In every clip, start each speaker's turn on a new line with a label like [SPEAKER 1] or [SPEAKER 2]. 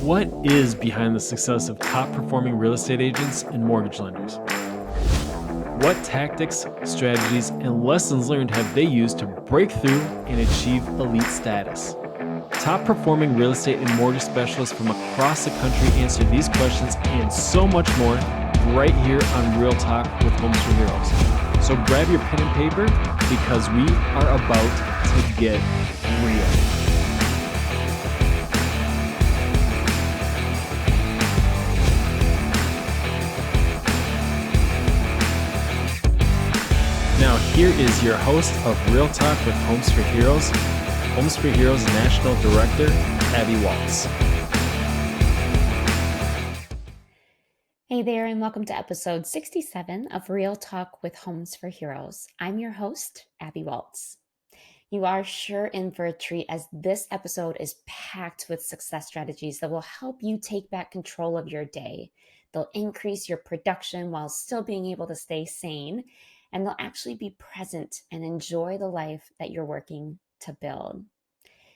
[SPEAKER 1] What is behind the success of top performing real estate agents and mortgage lenders? What tactics, strategies, and lessons learned have they used to break through and achieve elite status? Top performing real estate and mortgage specialists from across the country answer these questions and so much more right here on Real Talk with Homes for Heroes. So grab your pen and paper because we are about to get real. Now, here is your host of Real Talk with Homes for Heroes National Director, Abby Waltz.
[SPEAKER 2] Hey there, and welcome to episode 67 of Real Talk with Homes for Heroes. I'm your host, Abby Waltz. You are sure in for a treat as this episode is packed with success strategies that will help you take back control of your day. They'll increase your production while still being able to stay sane, and they'll actually be present and enjoy the life that you're working to build.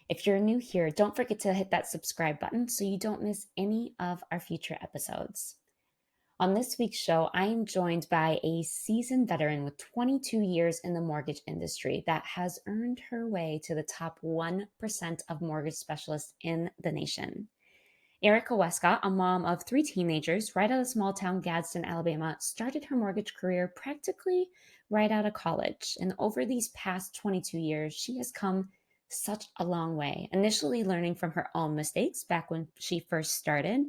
[SPEAKER 2] If you're new here, don't forget to hit that subscribe button so you don't miss any of our future episodes. On this week's show, I am joined by a seasoned veteran with 22 years in the mortgage industry that has earned her way to the top 1% of mortgage specialists in the nation. Erika Westcott, a mom of 3 teenagers right out of small town Gadsden, Alabama, started her mortgage career practically right out of college. And over these past 22 years, she has come such a long way, initially learning from her own mistakes back when she first started,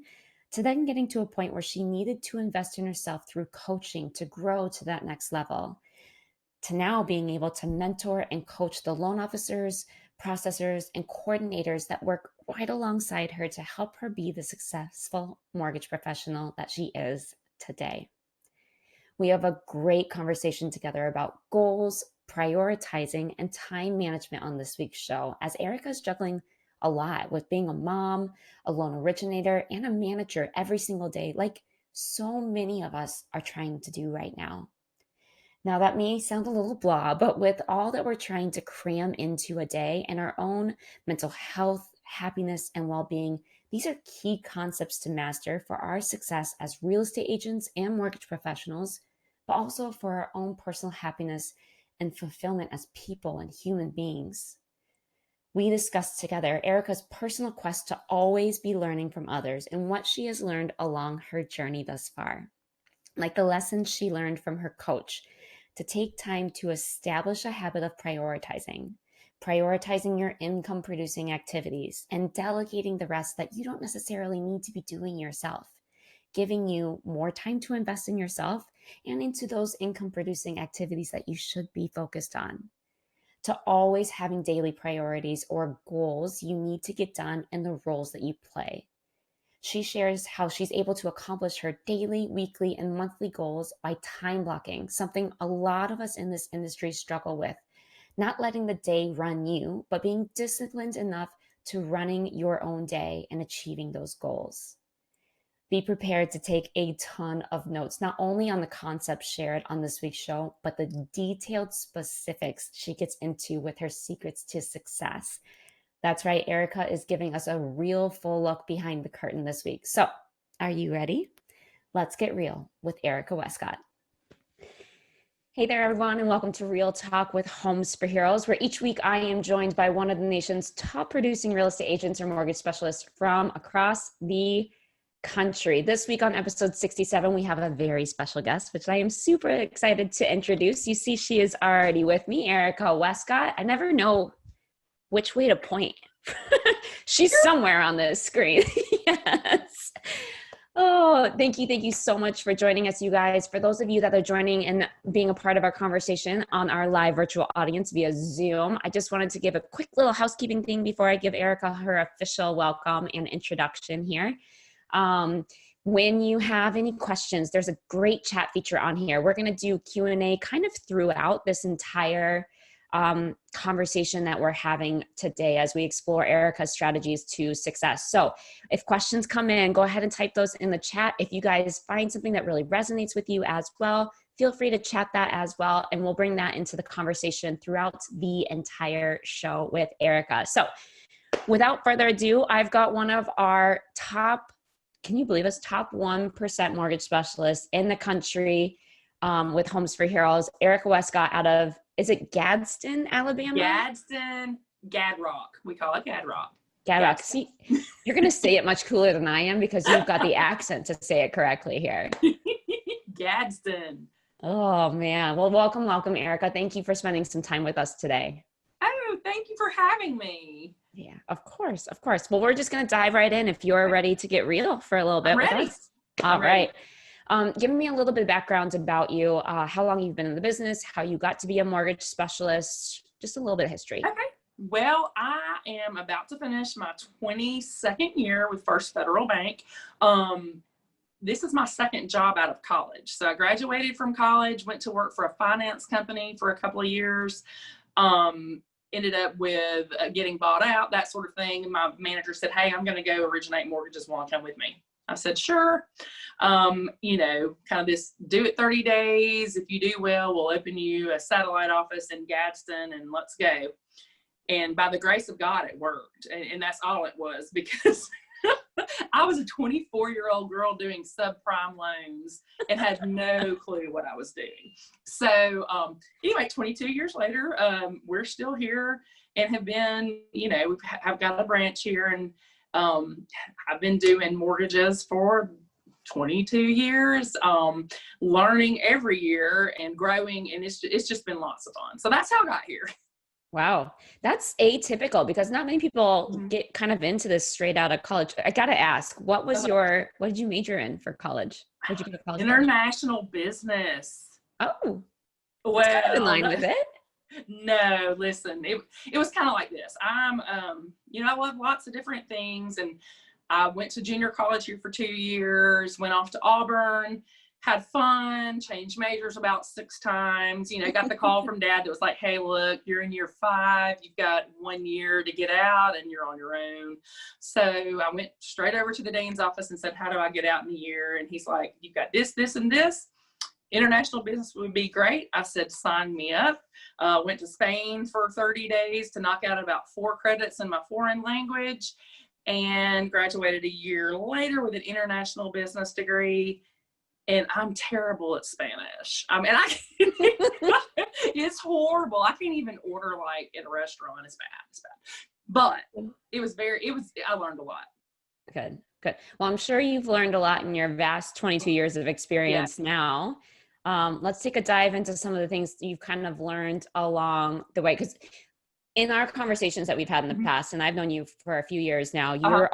[SPEAKER 2] to then getting to a point where she needed to invest in herself through coaching to grow to that next level, to now being able to mentor and coach the loan officers, processors, and coordinators that work right alongside her to help her be the successful mortgage professional that she is today. We have a great conversation together about goals, prioritizing, and time management on this week's show, as Erika is juggling a lot with being a mom, a loan originator, and a manager every single day, like so many of us are trying to do right now. Now, that may sound a little blah, but with all that we're trying to cram into a day and our own mental health, happiness, and well-being, these are key concepts to master for our success as real estate agents and mortgage professionals, but also for our own personal happiness and fulfillment as people and human beings. We discussed together Erika's personal quest to always be learning from others and what she has learned along her journey thus far, like the lessons she learned from her coach, to take time to establish a habit of prioritizing your income producing activities and delegating the rest that you don't necessarily need to be doing yourself, giving you more time to invest in yourself and into those income producing activities that you should be focused on, to always having daily priorities or goals you need to get done in the roles that you play. She shares how she's able to accomplish her daily, weekly, and monthly goals by time blocking, something a lot of us in this industry struggle with. Not letting the day run you, but being disciplined enough to running your own day and achieving those goals. Be prepared to take a ton of notes, not only on the concepts shared on this week's show, but the detailed specifics she gets into with her secrets to success. That's right, Erika is giving us a real full look behind the curtain this week. So, are you ready? Let's get real with Erika Westcott. Hey there, everyone, and welcome to Real Talk with Homes for Heroes, where each week I am joined by one of the nation's top producing real estate agents or mortgage specialists from across the country. This week on episode 67, we have a very special guest, which I am super excited to introduce. You see, she is already with me, Erika Westcott. I never know which way to point. She's somewhere on the screen. Yes. Oh, thank you so much for joining us, you guys. For those of you that are joining and being a part of our conversation on our live virtual audience via Zoom, I just wanted to give a quick little housekeeping thing before I give Erika her official welcome and introduction here. When you have any questions, there's a great chat feature on here. We're going to do Q&A kind of throughout this entire conversation that we're having today as we explore Erika's strategies to success. So if questions come in, go ahead and type those in the chat. If you guys find something that really resonates with you as well, feel free to chat that as well, and we'll bring that into the conversation throughout the entire show with Erika. So without further ado, I've got one of our top, can you believe this, top 1% mortgage specialists in the country with Homes for Heroes, Erika Westcott out of, is it Gadsden, Alabama?
[SPEAKER 3] Gadsden, Gadrock. We call it Gadrock.
[SPEAKER 2] Gadrock. See, you're going to say it much cooler than I am because you've got the accent to say it correctly here.
[SPEAKER 3] Gadsden.
[SPEAKER 2] Oh, man. Well, welcome, Erika. Thank you for spending some time with us today.
[SPEAKER 3] Oh, thank you for having me.
[SPEAKER 2] Yeah, of course. Well, we're just going to dive right in if you're ready to get real for a little bit with us. All right. Give me a little bit of background about you, how long you've been in the business, how you got to be a mortgage specialist, just a little bit of history.
[SPEAKER 3] Okay. Well, I am about to finish my 22nd year with First Federal Bank. This is my second job out of college. So I graduated from college, went to work for a finance company for a couple of years, ended up with getting bought out, that sort of thing. And my manager said, hey, I'm going to go originate mortgages. Want to come with me? I said, sure. You know, kind of this do it 30 days. If you do well, we'll open you a satellite office in Gadsden and let's go. And by the grace of God, it worked. And that's all it was, because I was a 24-year-old girl doing subprime loans and had no clue what I was doing. So anyway, 22 years later, we're still here and have been, you know, I've got a branch here, and I've been doing mortgages for 22 years, learning every year and growing. And it's just been lots of fun. So that's how I got here.
[SPEAKER 2] Wow. That's atypical because not many people get kind of into this straight out of college. I got to ask, what did you major in for college? What did you go to college
[SPEAKER 3] International business.
[SPEAKER 2] Oh,
[SPEAKER 3] well,
[SPEAKER 2] kind of in line with it.
[SPEAKER 3] No, listen, it was kind of like this. I'm, you know, I love lots of different things. And I went to junior college here for 2 years, went off to Auburn, had fun, changed majors about 6 times, you know, got the call from dad that was like, hey, look, you're in year 5, you've got 1 year to get out and you're on your own. So I went straight over to the dean's office and said, how do I get out in a year? And he's like, you've got this, this, and this. International business would be great. I said, sign me up. Went to Spain for 30 days to knock out about 4 credits in my foreign language, and graduated a year later with an international business degree. And I'm terrible at Spanish. I mean, it's horrible. I can't even order like at a restaurant. It's bad. But I learned a lot.
[SPEAKER 2] Good. Well, I'm sure you've learned a lot in your vast 22 years of experience now. Let's take a dive into some of the things that you've kind of learned along the way. Because in our conversations that we've had in the past, and I've known you for a few years now, you're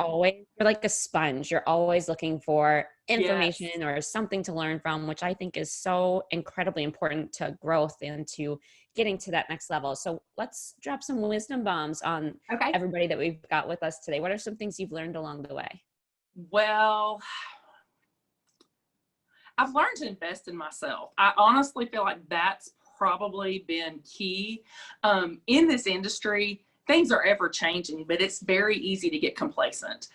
[SPEAKER 2] like a sponge. You're always looking for information or something to learn from, which I think is so incredibly important to growth and to getting to that next level. So let's drop some wisdom bombs on everybody that we've got with us today. What are some things you've learned along the way?
[SPEAKER 3] Well, I've learned to invest in myself. I honestly feel like that's probably been key. In this industry, things are ever changing, but it's very easy to get complacent,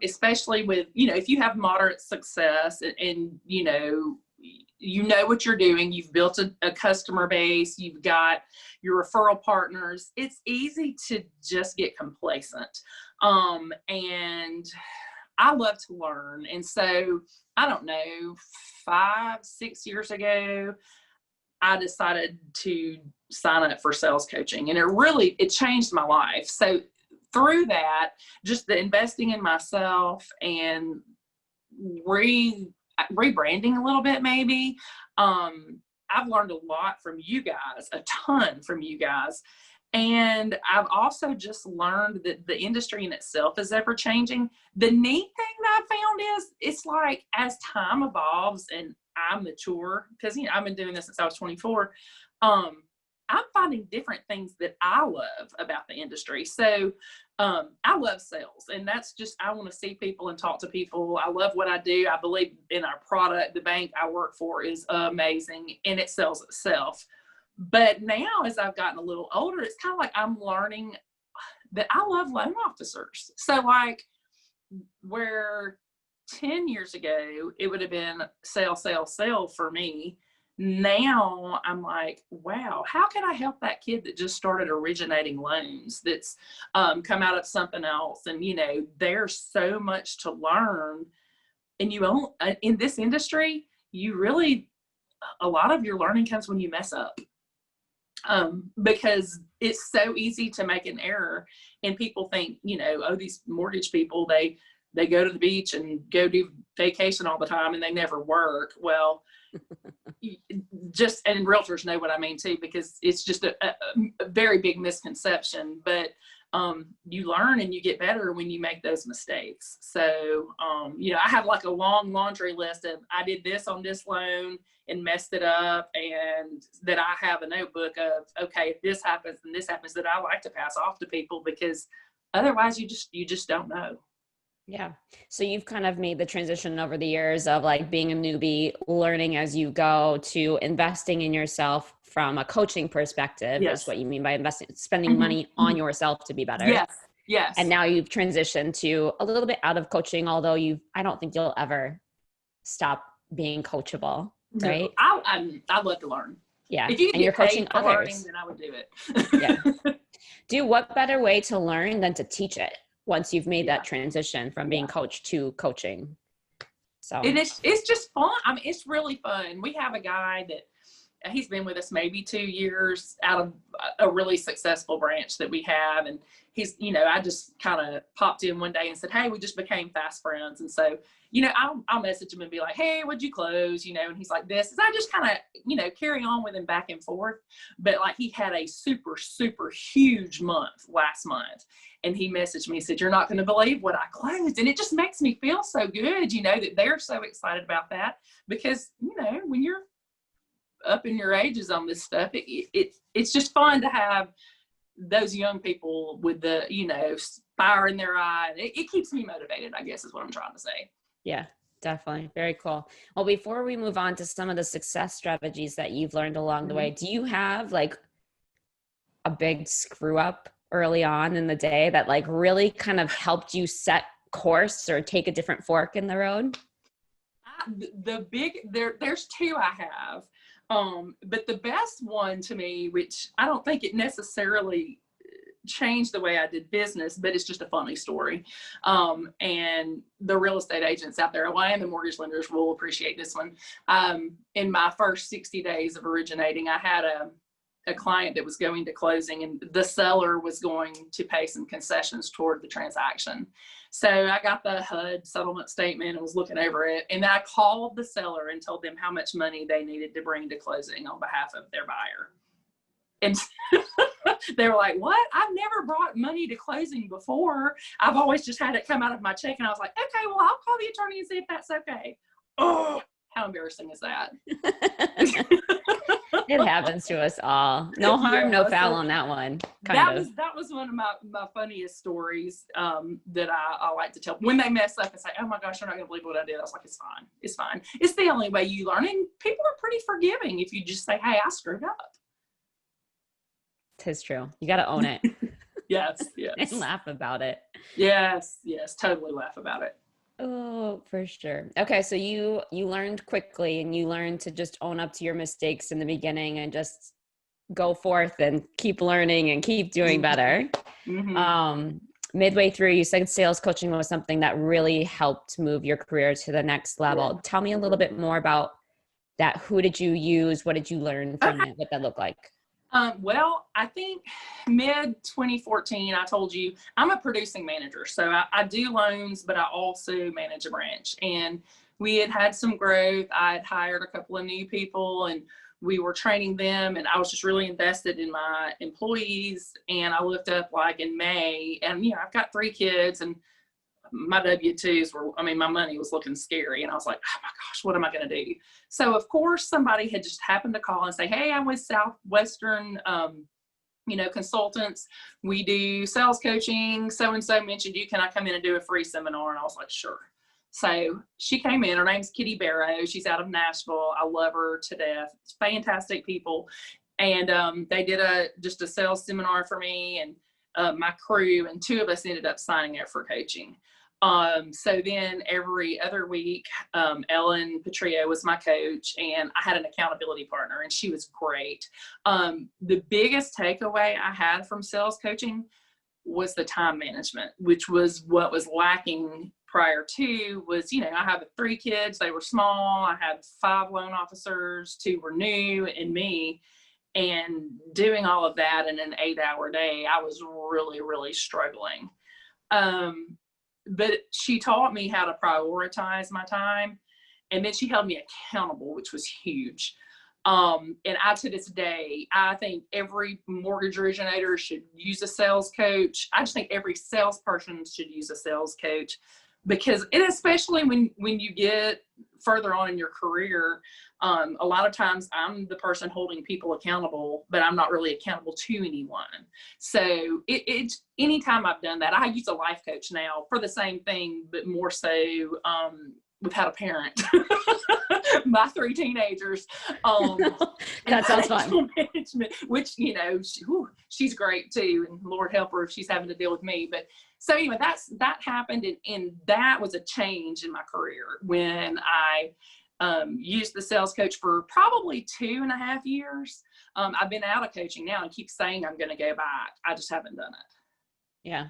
[SPEAKER 3] especially with, you know, if you have moderate success and you know what you're doing, you've built a customer base, you've got your referral partners, it's easy to just get complacent. And I love to learn. And so, I don't know, 5-6 years ago, I decided to sign up for sales coaching, and it changed my life. So through that, just the investing in myself and rebranding a little bit, maybe, I've learned a lot from you guys, a ton from you guys. And I've also just learned that the industry in itself is ever changing. The neat thing that I found is it's like as time evolves and I mature, because you know I've been doing this since I was 24. I'm finding different things that I love about the industry. So I love sales, and that's just, I want to see people and talk to people. I love what I do. I believe in our product. The bank I work for is amazing, and it sells itself. But now, as I've gotten a little older, it's kind of like I'm learning that I love loan officers. So like where 10 years ago, it would have been sale for me. now I'm like, wow, how can I help that kid that just started originating loans that's come out of something else? And, there's so much to learn. And in this industry, a lot of your learning comes when you mess up. Because it's so easy to make an error, and people think, these mortgage people, they go to the beach and go do vacation all the time and they never work. Well, and realtors know what I mean too, because it's just a very big misconception, but you learn and you get better when you make those mistakes. So, I have like a long laundry list of, I did this on this loan and messed it up, and that I have a notebook of, okay, if this happens and this happens, that I like to pass off to people, because otherwise you just don't know.
[SPEAKER 2] Yeah. So you've kind of made the transition over the years of like being a newbie, learning as you go, to investing in yourself from a coaching perspective.
[SPEAKER 3] Yes.
[SPEAKER 2] Is what you mean by spending money on yourself to be better.
[SPEAKER 3] Yes. Yes.
[SPEAKER 2] And now you've transitioned to a little bit out of coaching, although I don't think you'll ever stop being coachable, right?
[SPEAKER 3] No, I'd love to learn.
[SPEAKER 2] Yeah.
[SPEAKER 3] If you
[SPEAKER 2] and you're coaching others,
[SPEAKER 3] learning, then I would do it.
[SPEAKER 2] Yeah. What better way to learn than to teach it once you've made that transition from being coached to coaching? So
[SPEAKER 3] and it's just fun. I mean, it's really fun. We have a guy that he's been with us maybe 2 years out of a really successful branch that we have. And he's, I just kind of popped in one day and said, hey, we just became fast friends. And so, I'll message him and be like, hey, what'd you close? And he's like this. And I just kind of, carry on with him back and forth. But like, he had a super, super huge month last month. And he messaged me and said, you're not going to believe what I closed. And it just makes me feel so good, that they're so excited about that, because, when you're up in your ages on this stuff, it's just fun to have those young people with the, fire in their eye. It keeps me motivated, I guess is what I'm trying to say.
[SPEAKER 2] Yeah, definitely. Very cool. Well, before we move on to some of the success strategies that you've learned along the way, do you have like a big screw up early on in the day that like really kind of helped you set course or take a different fork in the road?
[SPEAKER 3] There's two I have. But the best one to me, which I don't think it necessarily changed the way I did business, but it's just a funny story. And the real estate agents out there, and the mortgage lenders will appreciate this one. In my first 60 days of originating, I had a client that was going to closing, and the seller was going to pay some concessions toward the transaction. So I got the HUD settlement statement and was looking over it. And I called the seller and told them how much money they needed to bring to closing on behalf of their buyer. And they were like, what? I've never brought money to closing before. I've always just had it come out of my check. And I was like, okay, well, I'll call the attorney and see if that's okay. Oh, how embarrassing is that?
[SPEAKER 2] It happens to us all. No harm, no foul on that one.
[SPEAKER 3] That was one of my funniest stories that I like to tell. When they mess up and say, oh my gosh, you're not going to believe what I did. I was like, it's fine. It's fine. It's the only way you learn. And people are pretty forgiving if you just say, hey, I screwed up.
[SPEAKER 2] Tis true. You got to own it.
[SPEAKER 3] Yes.
[SPEAKER 2] And laugh about it.
[SPEAKER 3] Yes. Totally laugh about it.
[SPEAKER 2] Oh, for sure. Okay. So you learned quickly, and you learned to just own up to your mistakes in the beginning and just go forth and keep learning and keep doing better. Mm-hmm. Midway through, you said sales coaching was something that really helped move your career to the next level. Yeah. Tell me a little bit more about that. Who did you use? What did you learn from it? What that looked like?
[SPEAKER 3] Well, I think mid 2014, I told you I'm a producing manager. So I do loans, but I also manage a branch, and we had some growth. I had hired a couple of new people, and we were training them, and I was just really invested in my employees. And I looked up like in May, and I've got 3 kids, and my W-2s my money was looking scary. And I was like, oh my gosh, what am I going to do? So of course, somebody had just happened to call and say, hey, I'm with Southwestern, consultants. We do sales coaching. So-and-so mentioned you. Can I come in and do a free seminar? And I was like, sure. So she came in. Her name's Kitty Barrow. She's out of Nashville. I love her to death. It's fantastic people. And they did just a sales seminar for me and my crew, and 2 of us ended up signing up for coaching. So then every other week, Ellen Petrillo was my coach, and I had an accountability partner, and she was great. The biggest takeaway I had from sales coaching was the time management, which was what was lacking prior to. Was, I have 3 kids, they were small, I had 5 loan officers, 2 were new, and me. And doing all of that in an 8-hour day, I was really, really struggling. But she taught me how to prioritize my time, and then she held me accountable, which was huge. And to this day, I think every mortgage originator should use a sales coach. I just think every salesperson should use a sales coach, because especially when you get further on in your career, a lot of times I'm the person holding people accountable, but I'm not really accountable to anyone. So it's anytime I've done that, I use a life coach now for the same thing, but more so without a parent. My 3 teenagers.
[SPEAKER 2] That sounds fun.
[SPEAKER 3] Management, which, she's great too, and Lord help her if she's having to deal with me. But so anyway, that happened, and that was a change in my career when I used the sales coach for probably 2.5 years. I've been out of coaching now and keep saying I'm going to go back. I just haven't done it.
[SPEAKER 2] Yeah.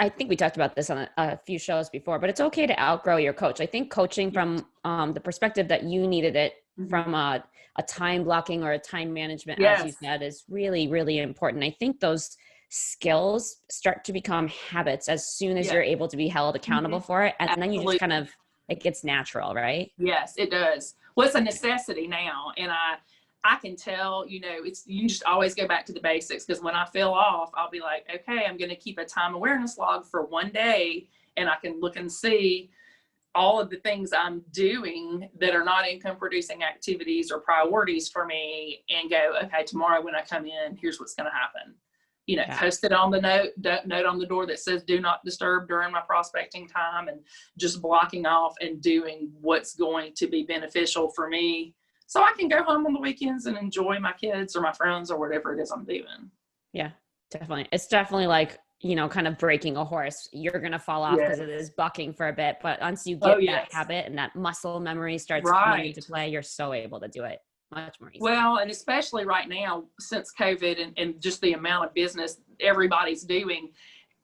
[SPEAKER 2] I think we talked about this on a few shows before, but it's okay to outgrow your coach. I think coaching from the perspective that you needed it from a time blocking or a time management, as you said, is really, really important. I think those skills start to become habits as soon as you're able to be held accountable for it. And then you just kind of, it gets natural, right?
[SPEAKER 3] Yes, it does. Well, it's a necessity now. And I can tell, you just always go back to the basics, because when I feel off, I'll be like, okay, I'm going to keep a time awareness log for one day, and I can look and see all of the things I'm doing that are not income producing activities or priorities for me, and go, okay, tomorrow when I come in, here's what's going to happen. Post it on the note on the door that says do not disturb during my prospecting time, and just blocking off and doing what's going to be beneficial for me, so I can go home on the weekends and enjoy my kids or my friends or whatever it is I'm doing.
[SPEAKER 2] Yeah, definitely. It's definitely like, kind of breaking a horse. You're going to fall off because it is bucking for a bit, but once you get that habit and that muscle memory starts coming into play, you're so able to do it much more easily.
[SPEAKER 3] Well, and especially right now, since COVID and just the amount of business everybody's doing.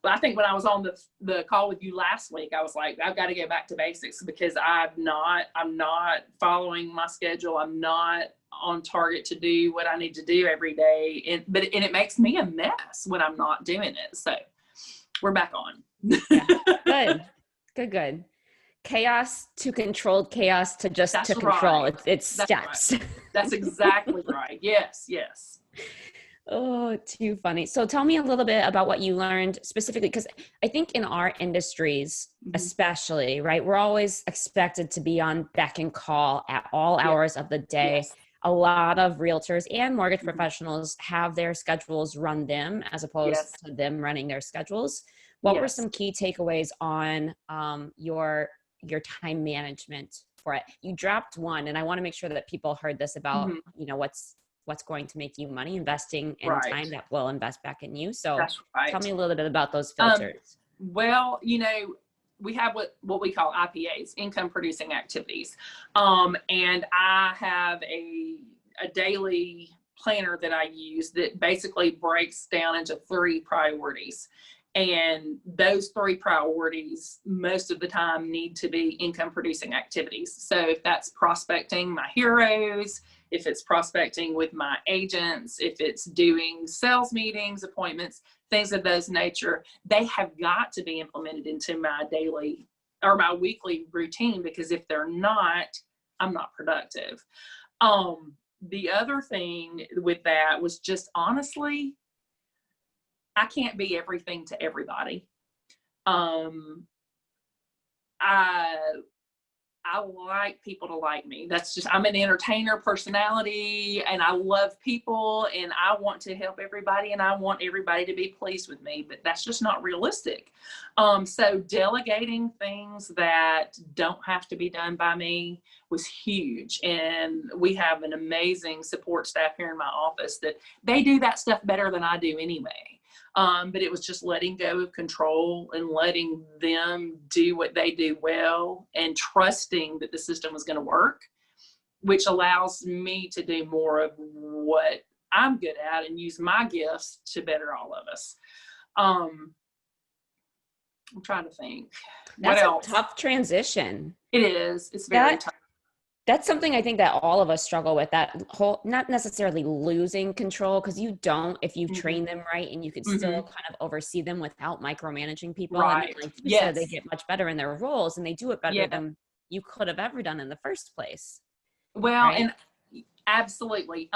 [SPEAKER 3] I think when I was on the call with you last week, I was like, I've got to go back to basics, because I'm not following my schedule. I'm not on target to do what I need to do every day. And it makes me a mess when I'm not doing it. So we're back on.
[SPEAKER 2] Yeah. Good. Chaos to controlled chaos to just to control.
[SPEAKER 3] Right.
[SPEAKER 2] It's steps.
[SPEAKER 3] Right. That's exactly right. Yes.
[SPEAKER 2] Oh, too funny. So tell me a little bit about what you learned specifically, because I think in our industries, especially, right, we're always expected to be on beck and call at all hours of the day. Yes. A lot of realtors and mortgage professionals have their schedules run them as opposed to them running their schedules. What were some key takeaways on your time management for it? You dropped one, and I want to make sure that people heard this about, what's going to make you money, investing in time that will invest back in you. So tell me a little bit about those filters.
[SPEAKER 3] Well, we have what we call IPAs, income producing activities. And I have a daily planner that I use that basically breaks down into 3 priorities. And those 3 priorities, most of the time, need to be income producing activities. So if that's prospecting my heroes, if it's prospecting with my agents, if it's doing sales meetings, appointments, things of those nature, they have got to be implemented into my daily or my weekly routine, because if they're not, I'm not productive. The other thing with that was just, honestly, I can't be everything to everybody. I like people to like me. That's just, I'm an entertainer personality, and I love people, and I want to help everybody, and I want everybody to be pleased with me, but that's just not realistic. So delegating things that don't have to be done by me was huge. And we have an amazing support staff here in my office that they do that stuff better than I do anyway. But it was just letting go of control and letting them do what they do well and trusting that the system was going to work, which allows me to do more of what I'm good at and use my gifts to better all of us. I'm trying to think.
[SPEAKER 2] That's
[SPEAKER 3] What else?
[SPEAKER 2] a tough transition.
[SPEAKER 3] It is. It's very tough.
[SPEAKER 2] That's something I think that all of us struggle with, that whole, not necessarily losing control, because you don't, if you train them right, and you can still kind of oversee them without micromanaging people.
[SPEAKER 3] Right.
[SPEAKER 2] And like you said, they get much better in their roles and they do it better than you could have ever done in the first place.
[SPEAKER 3] Well,
[SPEAKER 2] right?
[SPEAKER 3] And absolutely.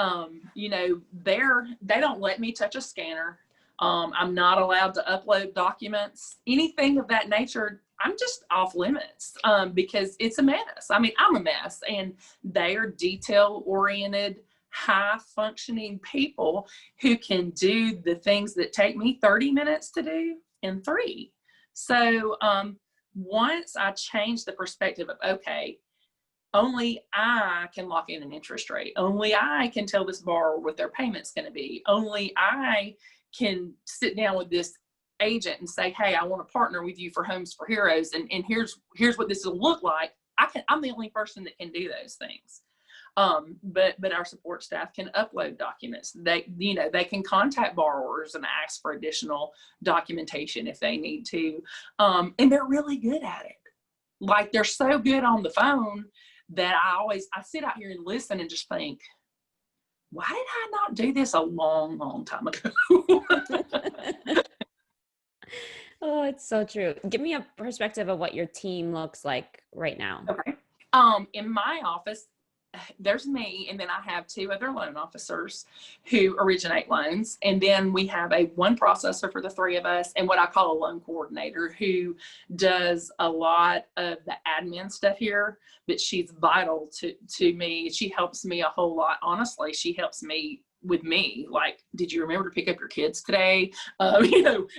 [SPEAKER 3] You know, they don't let me touch a scanner. I'm not allowed to upload documents, anything of that nature. I'm just off limits because it's a mess. I mean, I'm a mess, and they are detail-oriented, high-functioning people who can do the things that take me 30 minutes to do in 3. So once I changed the perspective of, okay, only I can lock in an interest rate. Only I can tell this borrower what their payment's going to be. Only I can sit down with this agent and say, hey, I want to partner with you for Homes for Heroes, and here's what this will look like. I'm the only person that can do those things. But our support staff can upload documents. They can contact borrowers and ask for additional documentation if they need to. And they're really good at it. Like, they're so good on the phone that I sit out here and listen and just think, why did I not do this a long, long time ago?
[SPEAKER 2] Oh, it's so true. Give me a perspective of what your team looks like right now.
[SPEAKER 3] Okay. In my office, there's me, and then I have 2 other loan officers who originate loans. And then we have one processor for the 3 of us, and what I call a loan coordinator, who does a lot of the admin stuff here, but she's vital to me. She helps me a whole lot. Honestly, she helps me with me. Like, did you remember to pick up your kids today?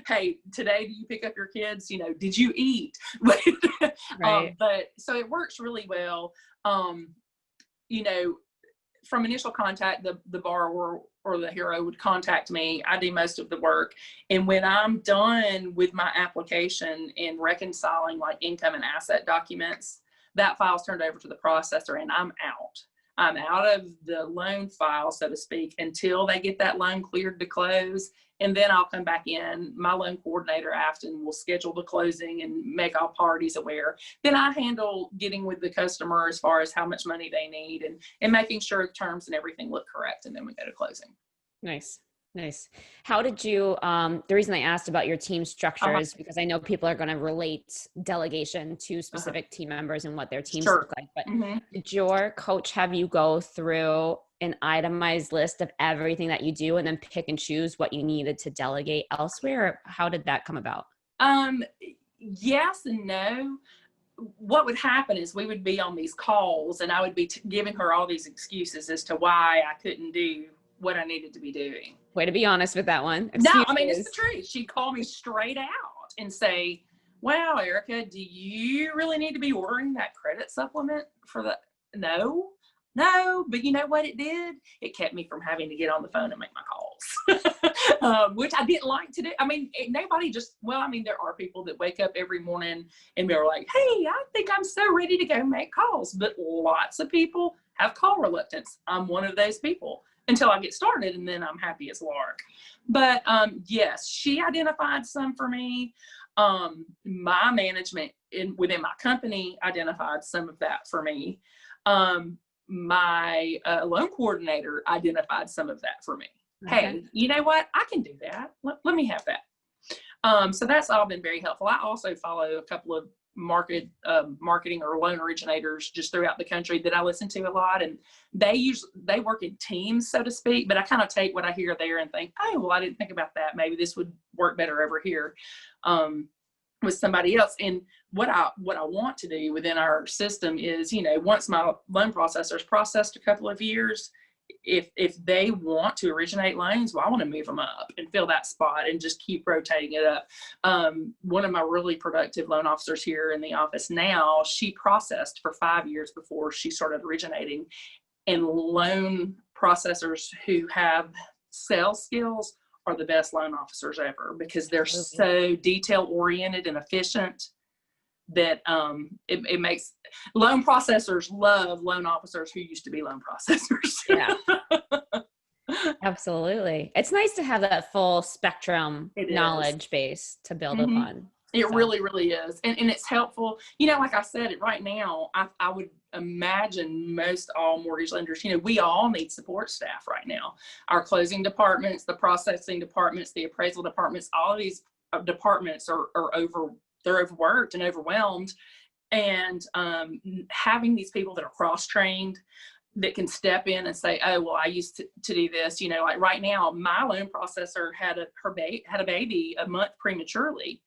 [SPEAKER 3] Hey, today, do you pick up your kids? Did you eat?
[SPEAKER 2] Right.
[SPEAKER 3] But so it works really well. From initial contact, the borrower or the hero would contact me. I do most of the work. And when I'm done with my application and reconciling like income and asset documents, that file's turned over to the processor, and I'm out. I'm out of the loan file, so to speak, until they get that loan cleared to close. And then I'll come back in. My loan coordinator, Afton, will schedule the closing and make all parties aware. Then I handle getting with the customer as far as how much money they need and making sure the terms and everything look correct. And then we go to closing.
[SPEAKER 2] Nice. How did you, the reason I asked about your team structure is because I know people are going to relate delegation to specific team members and what their teams look like. But did your coach have you go through an itemized list of everything that you do and then pick and choose what you needed to delegate elsewhere? Or how did that come about?
[SPEAKER 3] Yes and no. What would happen is we would be on these calls, and I would be giving her all these excuses as to why I couldn't do what I needed to be doing.
[SPEAKER 2] Way to be honest with that one.
[SPEAKER 3] No, I mean, it's the truth. She'd call me straight out and say, wow, Erika, do you really need to be ordering that credit supplement for the, no, but you know what it did? It kept me from having to get on the phone and make my calls, which I didn't like to do. I mean, nobody there are people that wake up every morning and they're like, hey, I think I'm so ready to go make calls. But lots of people have call reluctance. I'm one of those people until I get started, and then I'm happy as lark. But yes, she identified some for me. My management within my company identified some of that for me. My loan coordinator identified some of that for me. Okay. Hey, you know what? I can do that. Let me have that. So that's all been very helpful. I also follow a couple of marketing or loan originators just throughout the country that I listen to a lot, and they work in teams, so to speak, but I kind of take what I hear there and think, oh, well, I didn't think about that. Maybe this would work better over here with somebody else. And what I want to do within our system is, once my loan processor's processed a couple of years, if they want to originate loans, well, I want to move them up and fill that spot and just keep rotating it up. One of my really productive loan officers here in the office now, she processed for 5 years before she started originating. And loan processors who have sales skills are the best loan officers ever, because they're
[SPEAKER 2] Absolutely.
[SPEAKER 3] so detail oriented and efficient that it makes loan processors love loan officers who used to be loan processors.
[SPEAKER 2] Yeah, absolutely. It's nice to have that full spectrum
[SPEAKER 3] It is.
[SPEAKER 2] knowledge base to build
[SPEAKER 3] Hmm.
[SPEAKER 2] upon.
[SPEAKER 3] It
[SPEAKER 2] So,
[SPEAKER 3] really, really is. And it's helpful. You know, like I said, right now, I would imagine most all mortgage lenders, you know, we all need support staff right now. Our closing departments, the processing departments, the appraisal departments, all of these departments are they're overworked and overwhelmed. And having these people that are cross-trained, that can step in and say, oh, well, I used to do this. You know, like right now, my loan processor had a baby a month prematurely,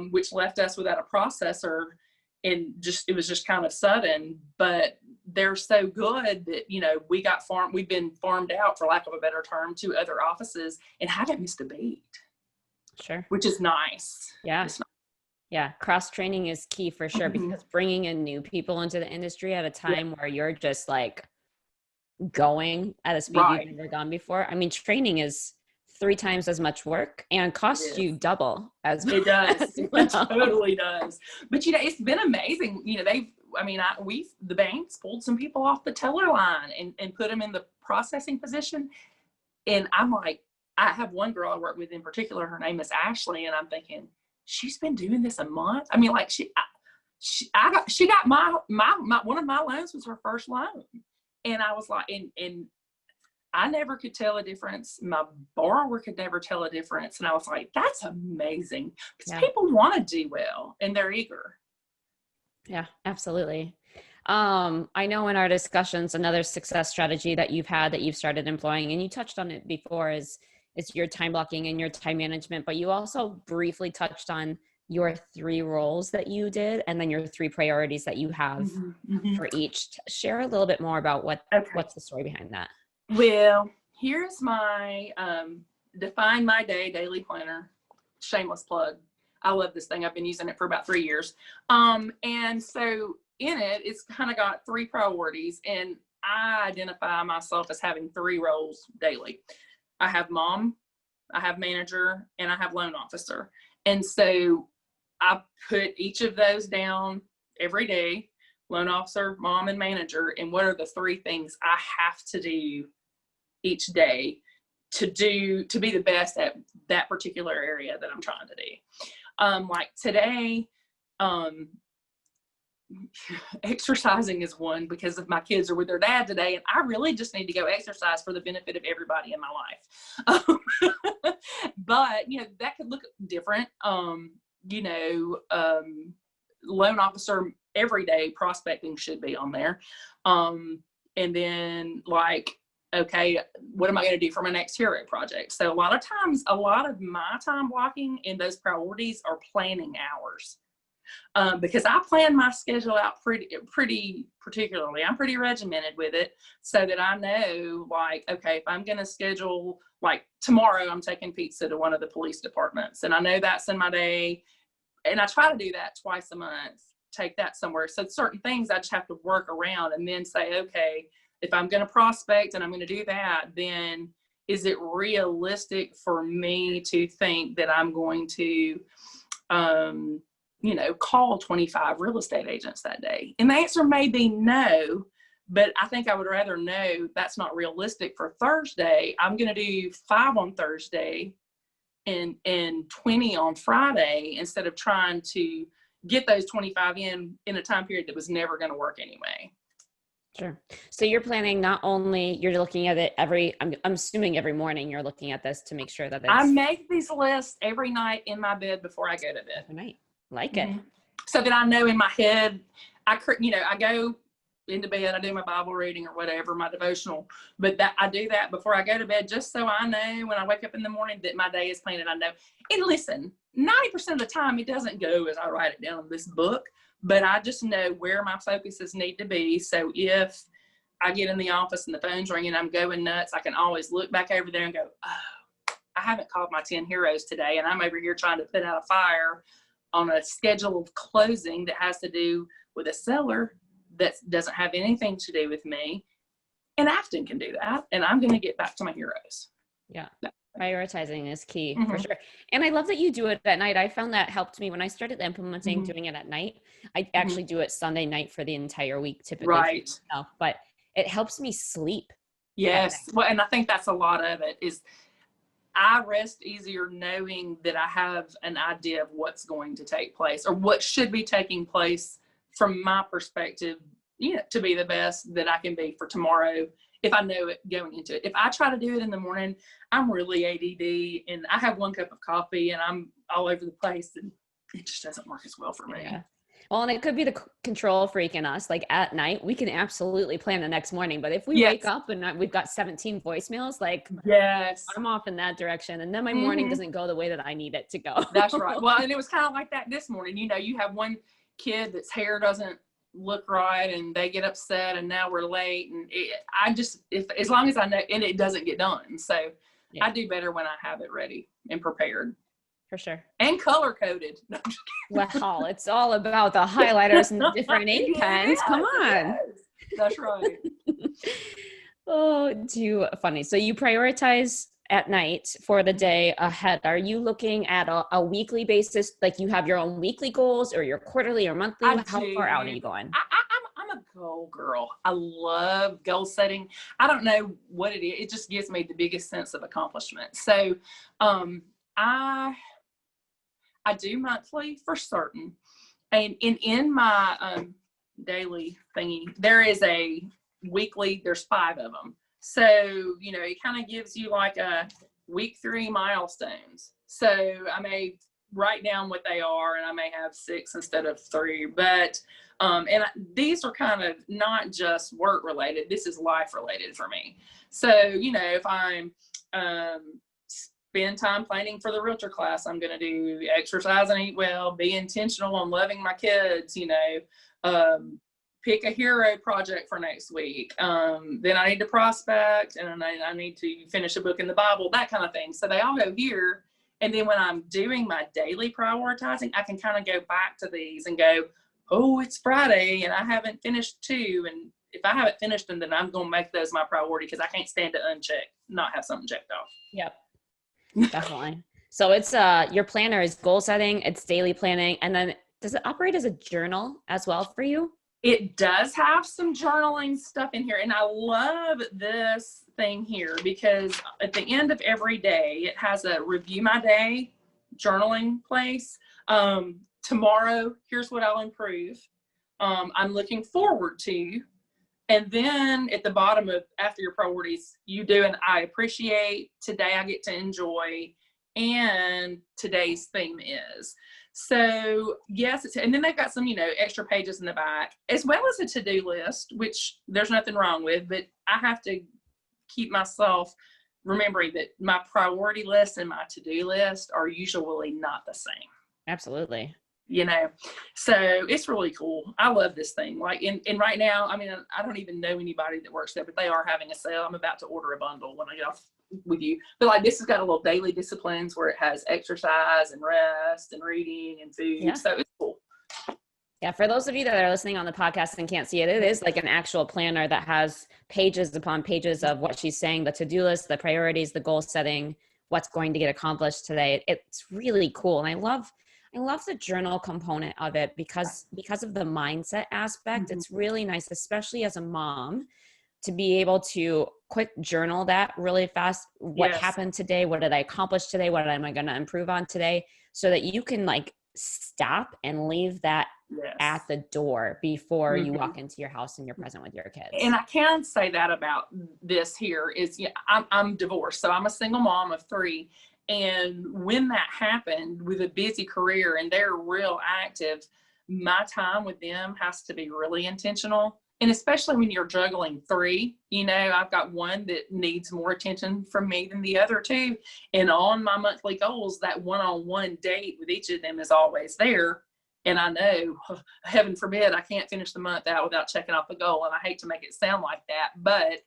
[SPEAKER 3] which left us without a processor. And it was just kind of sudden, but they're so good that, you know, we've been farmed out, for lack of a better term, to other offices and haven't missed a beat,
[SPEAKER 2] sure.
[SPEAKER 3] which is nice.
[SPEAKER 2] Yeah.
[SPEAKER 3] It's
[SPEAKER 2] Yeah. Cross training is key for sure,
[SPEAKER 3] nice.
[SPEAKER 2] because bringing in new people into the industry at a time where you're just like going at a speed you've
[SPEAKER 3] Right.
[SPEAKER 2] never gone before. I mean, training is 3 times as much work and
[SPEAKER 3] It
[SPEAKER 2] costs you
[SPEAKER 3] is.
[SPEAKER 2] double as
[SPEAKER 3] It does.
[SPEAKER 2] as
[SPEAKER 3] It
[SPEAKER 2] well.
[SPEAKER 3] totally does. But you know, it's been amazing. You know, the banks pulled some people off the teller line and put them in the processing position. And I'm like, I have one girl I work with in particular. Her name is Ashley, and I'm thinking, she's been doing this a month. I mean, like she got my one of my loans was her first loan, and I was like, and I never could tell a difference. My borrower could never tell a difference. And I was like, that's amazing. Because
[SPEAKER 2] Yeah.
[SPEAKER 3] people want to do well and they're eager.
[SPEAKER 2] Yeah, absolutely. I know in our discussions, another success strategy that you've had that you've started employing, and you touched on it before, is your time blocking and your time management, but you also briefly touched on your 3 roles that you did and then your 3 priorities that you have for each. Share a little bit more about
[SPEAKER 3] Okay.
[SPEAKER 2] what's the story behind that.
[SPEAKER 3] Well, here's my define my day daily planner. Shameless plug. I love this thing. I've been using it for about 3 years. And so in it, it's kind of got 3 priorities, and I identify myself as having 3 roles daily. I have mom, I have manager, and I have loan officer. And so I put each of those down every day: loan officer, mom, and manager. And what are the 3 things I have to do each day to be the best at that particular area that I'm trying to do. Like today, exercising is one, because if my kids are with their dad today, and I really just need to go exercise for the benefit of everybody in my life. But you know, that could look different. You know, loan officer every day prospecting should be on there. And then like, okay, what am I going to do for my next hero project? So a lot of my time blocking in those priorities are planning hours. Because I plan my schedule out pretty particularly. I'm pretty regimented with it, so that I know, like, okay, if I'm going to schedule, like tomorrow I'm taking pizza to one of the police departments, and I know that's in my day, and I try to do that twice a month, take that somewhere. So certain things I just have to work around, and then say, okay, if I'm going to prospect and I'm going to do that, then is it realistic for me to think that I'm going to, you know, call 25 real estate agents that day? And the answer may be no, but I think I would rather know that's not realistic for Thursday. I'm going to do 5 on Thursday and 20 on Friday, instead of trying to get those 25 in a time period that was never going to work anyway.
[SPEAKER 2] Sure. So you're planning, not only you're looking at it I'm assuming every morning you're looking at this to make sure that it's.
[SPEAKER 3] I make these lists every night in my bed before I go to bed.
[SPEAKER 2] Every night. Like it.
[SPEAKER 3] So that I know in my head, I go into bed, I do my Bible reading or whatever, my devotional, but that I do that before I go to bed, just so I know when I wake up in the morning that my day is planned. And I know, and listen, 90% of the time it doesn't go as I write it down in this book, but I just know where my focuses need to be. So if I get in the office and the phone's ringing, I'm going nuts, I can always look back over there and go, oh, I haven't called my 10 heroes today, and I'm over here trying to put out a fire on a schedule of closing that has to do with a seller that doesn't have anything to do with me. And Afton can do that, and I'm going to get back to my heroes.
[SPEAKER 2] Yeah. Prioritizing is key for
[SPEAKER 3] Mhm,
[SPEAKER 2] sure. And I love that you do it at night. I found that helped me when I started implementing
[SPEAKER 3] mhm,
[SPEAKER 2] doing it at night. I
[SPEAKER 3] mhm.
[SPEAKER 2] actually do it Sunday night for the entire week, typically for
[SPEAKER 3] Right.
[SPEAKER 2] myself, but it helps me sleep at night.
[SPEAKER 3] Yes. Well, and I think that's a lot of it is I rest easier knowing that I have an idea of what's going to take place or what should be taking place from my perspective, to be the best that I can be for tomorrow if I know it going into it. If I try to do it in the morning, I'm really ADD and I have one cup of coffee and I'm all over the place and it just doesn't work as well for me.
[SPEAKER 2] Yeah. Well, and it could be the control freak in us. Like at night, we can absolutely plan the next morning. But if we wake
[SPEAKER 3] Yes.
[SPEAKER 2] up and we've got 17 voicemails, like
[SPEAKER 3] Yes.
[SPEAKER 2] I'm off in that direction. And then my morning
[SPEAKER 3] Hmm.
[SPEAKER 2] doesn't go the way that I need it to go.
[SPEAKER 3] That's right. Well, and it was kind of like that this morning. You have one kid that's hair doesn't look right and they get upset and now we're late. And I just, if as long as I know, and it doesn't get done. So
[SPEAKER 2] Yeah,
[SPEAKER 3] I do better when I have it ready and prepared
[SPEAKER 2] for sure.
[SPEAKER 3] and color coded.
[SPEAKER 2] Well, it's all about the highlighters and the different ink pens. Come
[SPEAKER 3] Yes,
[SPEAKER 2] on.
[SPEAKER 3] it is. That's right.
[SPEAKER 2] Oh, too funny. So you prioritize at night for the day ahead. Are you looking at a weekly basis? Like you have your own weekly goals or your quarterly or monthly?
[SPEAKER 3] I
[SPEAKER 2] How far out are
[SPEAKER 3] do.
[SPEAKER 2] you going?
[SPEAKER 3] I'm a goal girl. I love goal setting. I don't know what it is. It just gives me the biggest sense of accomplishment. So, um, I I do monthly for certain, and in my daily thingy, there is a weekly. There's 5 of them. So it kind of gives you like a week 3 milestones. So I may write down what they are, and I may have 6 instead of 3. But these are kind of not just work related. This is life related for me. So if I'm spend time planning for the realtor class I'm going to do, exercise and eat well, be intentional on loving my kids, pick a hero project for next week. Then I need to prospect and I need to finish a book in the Bible, that kind of thing. So they all go here. And then when I'm doing my daily prioritizing, I can kind of go back to these and go, oh, it's Friday and I haven't finished 2. And if I haven't finished them, then I'm going to make those my priority because I can't stand to uncheck, not have something checked off.
[SPEAKER 2] Yep, definitely. So it's your planner is goal setting, it's daily planning, and then does it operate as a journal as well for you?
[SPEAKER 3] It does have some journaling stuff in here. And I love this thing here because at the end of every day, it has a review my day journaling place. Tomorrow, here's what I'll improve. I'm looking forward to. And then at the bottom of after your priorities, you do an I appreciate, today I get to enjoy, and today's theme is. So yes, and then they've got some, extra pages in the back, as well as a to-do list, which there's nothing wrong with, but I have to keep myself remembering that my priority list and my to-do list are usually not the same.
[SPEAKER 2] Absolutely.
[SPEAKER 3] So it's really cool. I love this thing. Like and right now, I mean, I don't even know anybody that works there, but they are having a sale. I'm about to order a bundle when I get off with you. But like this has got a little daily disciplines where it has exercise and rest and reading and food.
[SPEAKER 2] Yeah.
[SPEAKER 3] So it's cool.
[SPEAKER 2] Yeah, for those of you that are listening on the podcast and can't see it, it is like an actual planner that has pages upon pages of what she's saying, the to-do list, the priorities, the goal setting, what's going to get accomplished today. It's really cool. And I love the journal component of it because of the mindset aspect.
[SPEAKER 3] Mm-hmm.
[SPEAKER 2] It's really nice, especially as a mom, to be able to quick journal that really fast. What happened today? What did I accomplish today? What am I going to improve on today? So that you can like stop and leave that at the door before you walk into your house and you're present with your kids.
[SPEAKER 3] And I can say that about this here is, I'm divorced. So I'm a single mom of 3. And when that happened with a busy career and they're real active, my time with them has to be really intentional. And especially when you're juggling 3, I've got one that needs more attention from me than the other 2. And on my monthly goals, that one-on-one date with each of them is always there. And I know, heaven forbid, I can't finish the month out without checking off the goal. And I hate to make it sound like that, but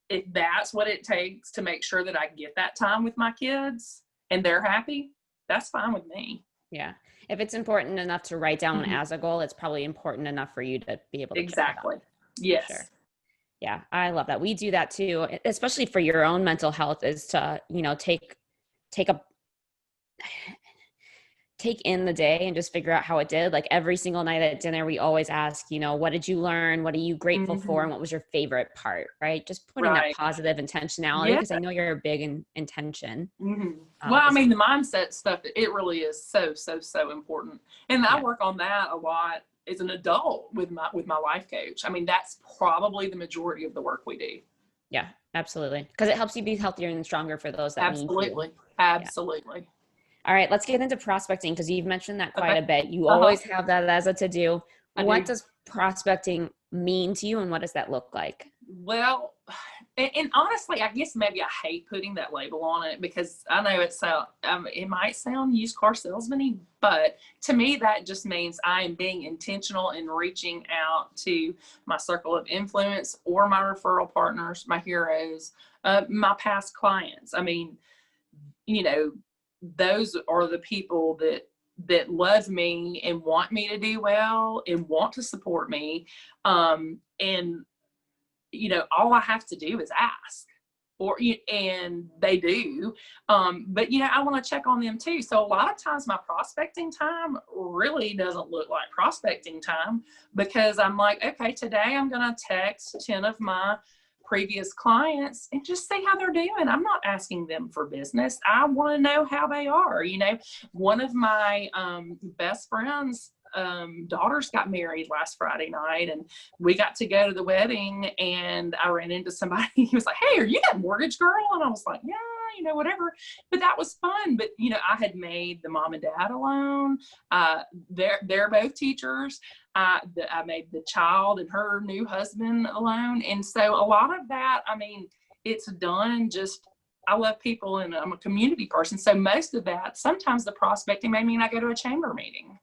[SPEAKER 3] if that's what it takes to make sure that I get that time with my kids and they're happy, that's fine with me.
[SPEAKER 2] Yeah. If it's important enough to write down as a goal, it's probably important enough for you to be able to
[SPEAKER 3] exactly. Yes.
[SPEAKER 2] Sure. Yeah, I love that. We do that too, especially for your own mental health, is to, take take in the day and just figure out how it did. Like every single night at dinner, we always ask, what did you learn? What are you grateful for? And what was your favorite part? Right. Just putting that
[SPEAKER 3] Right.
[SPEAKER 2] positive intentionality,
[SPEAKER 3] Yeah.
[SPEAKER 2] because I know you're big in intention.
[SPEAKER 3] Well, I mean, the mindset stuff, it really is so, so, so important. And I work on that a lot as an adult with my life coach. I mean, that's probably the majority of the work we do.
[SPEAKER 2] Yeah, absolutely. Because it helps you be healthier and stronger for those that need you.
[SPEAKER 3] Absolutely.
[SPEAKER 2] All right, let's get into prospecting, because you've mentioned that quite a bit. You always have that as a to-do. What does prospecting mean to you, and what does that look like?
[SPEAKER 3] Well, and honestly, I guess maybe I hate putting that label on it, because I know it might sound used car salesman-y, but to me, that just means I am being intentional in reaching out to my circle of influence or my referral partners, my heroes, my past clients. I mean, those are the people that love me and want me to do well and want to support me. And all I have to do is ask, and they do. But I want to check on them too. So a lot of times my prospecting time really doesn't look like prospecting time, because I'm like, okay, today I'm going to text 10 of my previous clients and just see how they're doing. I'm not asking them for business. I want to know how they are. One of my best friends daughters got married last Friday night, and we got to go to the wedding, and I ran into somebody. He was like, "Hey, are you that mortgage girl?" And I was like, "Yeah, whatever." But that was fun. But I had made the mom and dad alone. They're both teachers. I made the child and her new husband alone. And so a lot of that, I mean, it's done just, I love people and I'm a community person. So most of that, sometimes the prospecting may mean I go to a chamber meeting.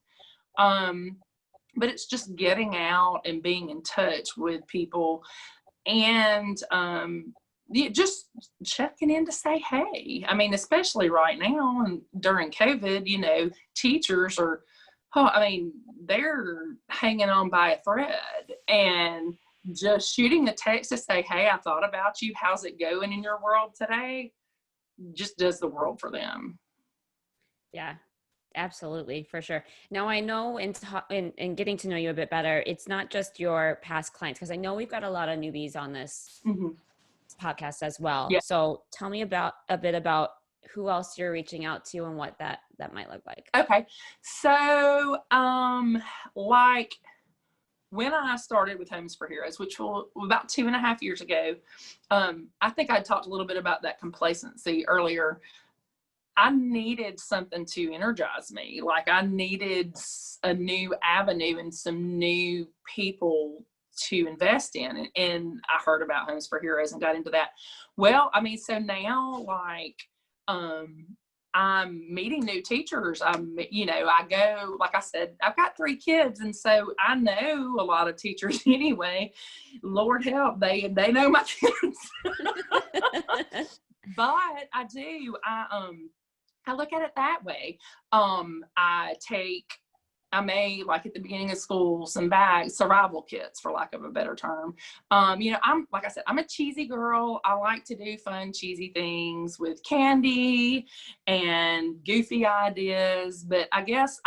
[SPEAKER 3] But it's just getting out and being in touch with people, and just checking in to say, hey. I mean, especially right now and during COVID, teachers are, they're hanging on by a thread, and just shooting a text to say, hey, I thought about you. How's it going in your world today? Just does the world for them.
[SPEAKER 2] Yeah. Absolutely, for sure. Now, I know in getting to know you a bit better, it's not just your past clients, because I know we've got a lot of newbies on this podcast as well.
[SPEAKER 3] Yeah.
[SPEAKER 2] So tell me a bit about who else you're reaching out to and what that might look like.
[SPEAKER 3] Okay. So, like when I started with Homes for Heroes, which was about 2.5 years ago, I think I talked a little bit about that complacency earlier. I needed something to energize me. Like I needed a new avenue and some new people to invest in. And I heard about Homes for Heroes and got into that. Well, I mean, so now I'm meeting new teachers. I go, like I said, I've got 3 kids. And so I know a lot of teachers anyway. Lord help, they know my kids. But I look at it that way. I may, like at the beginning of school, some survival kits, for lack of a better term. Like I said, I'm a cheesy girl. I like to do fun, cheesy things with candy and goofy ideas. But I guess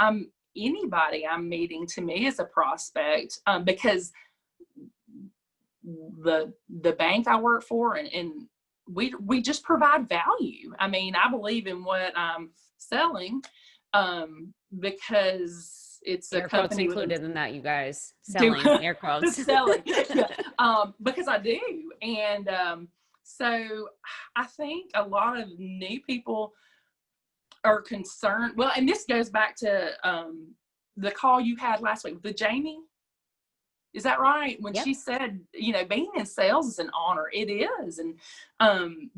[SPEAKER 3] anybody I'm meeting to me is a prospect, because the bank I work for and we just provide value. I mean, I believe in what I'm selling, because it's
[SPEAKER 2] air
[SPEAKER 3] a company
[SPEAKER 2] quotes included in that, you guys. Selling, air quotes.
[SPEAKER 3] Selling. Yeah. Because I do. And so I think a lot of new people are concerned. Well, and this goes back to the call you had last week with Jamie. Is that right? When she said, being in sales is an honor. It is. And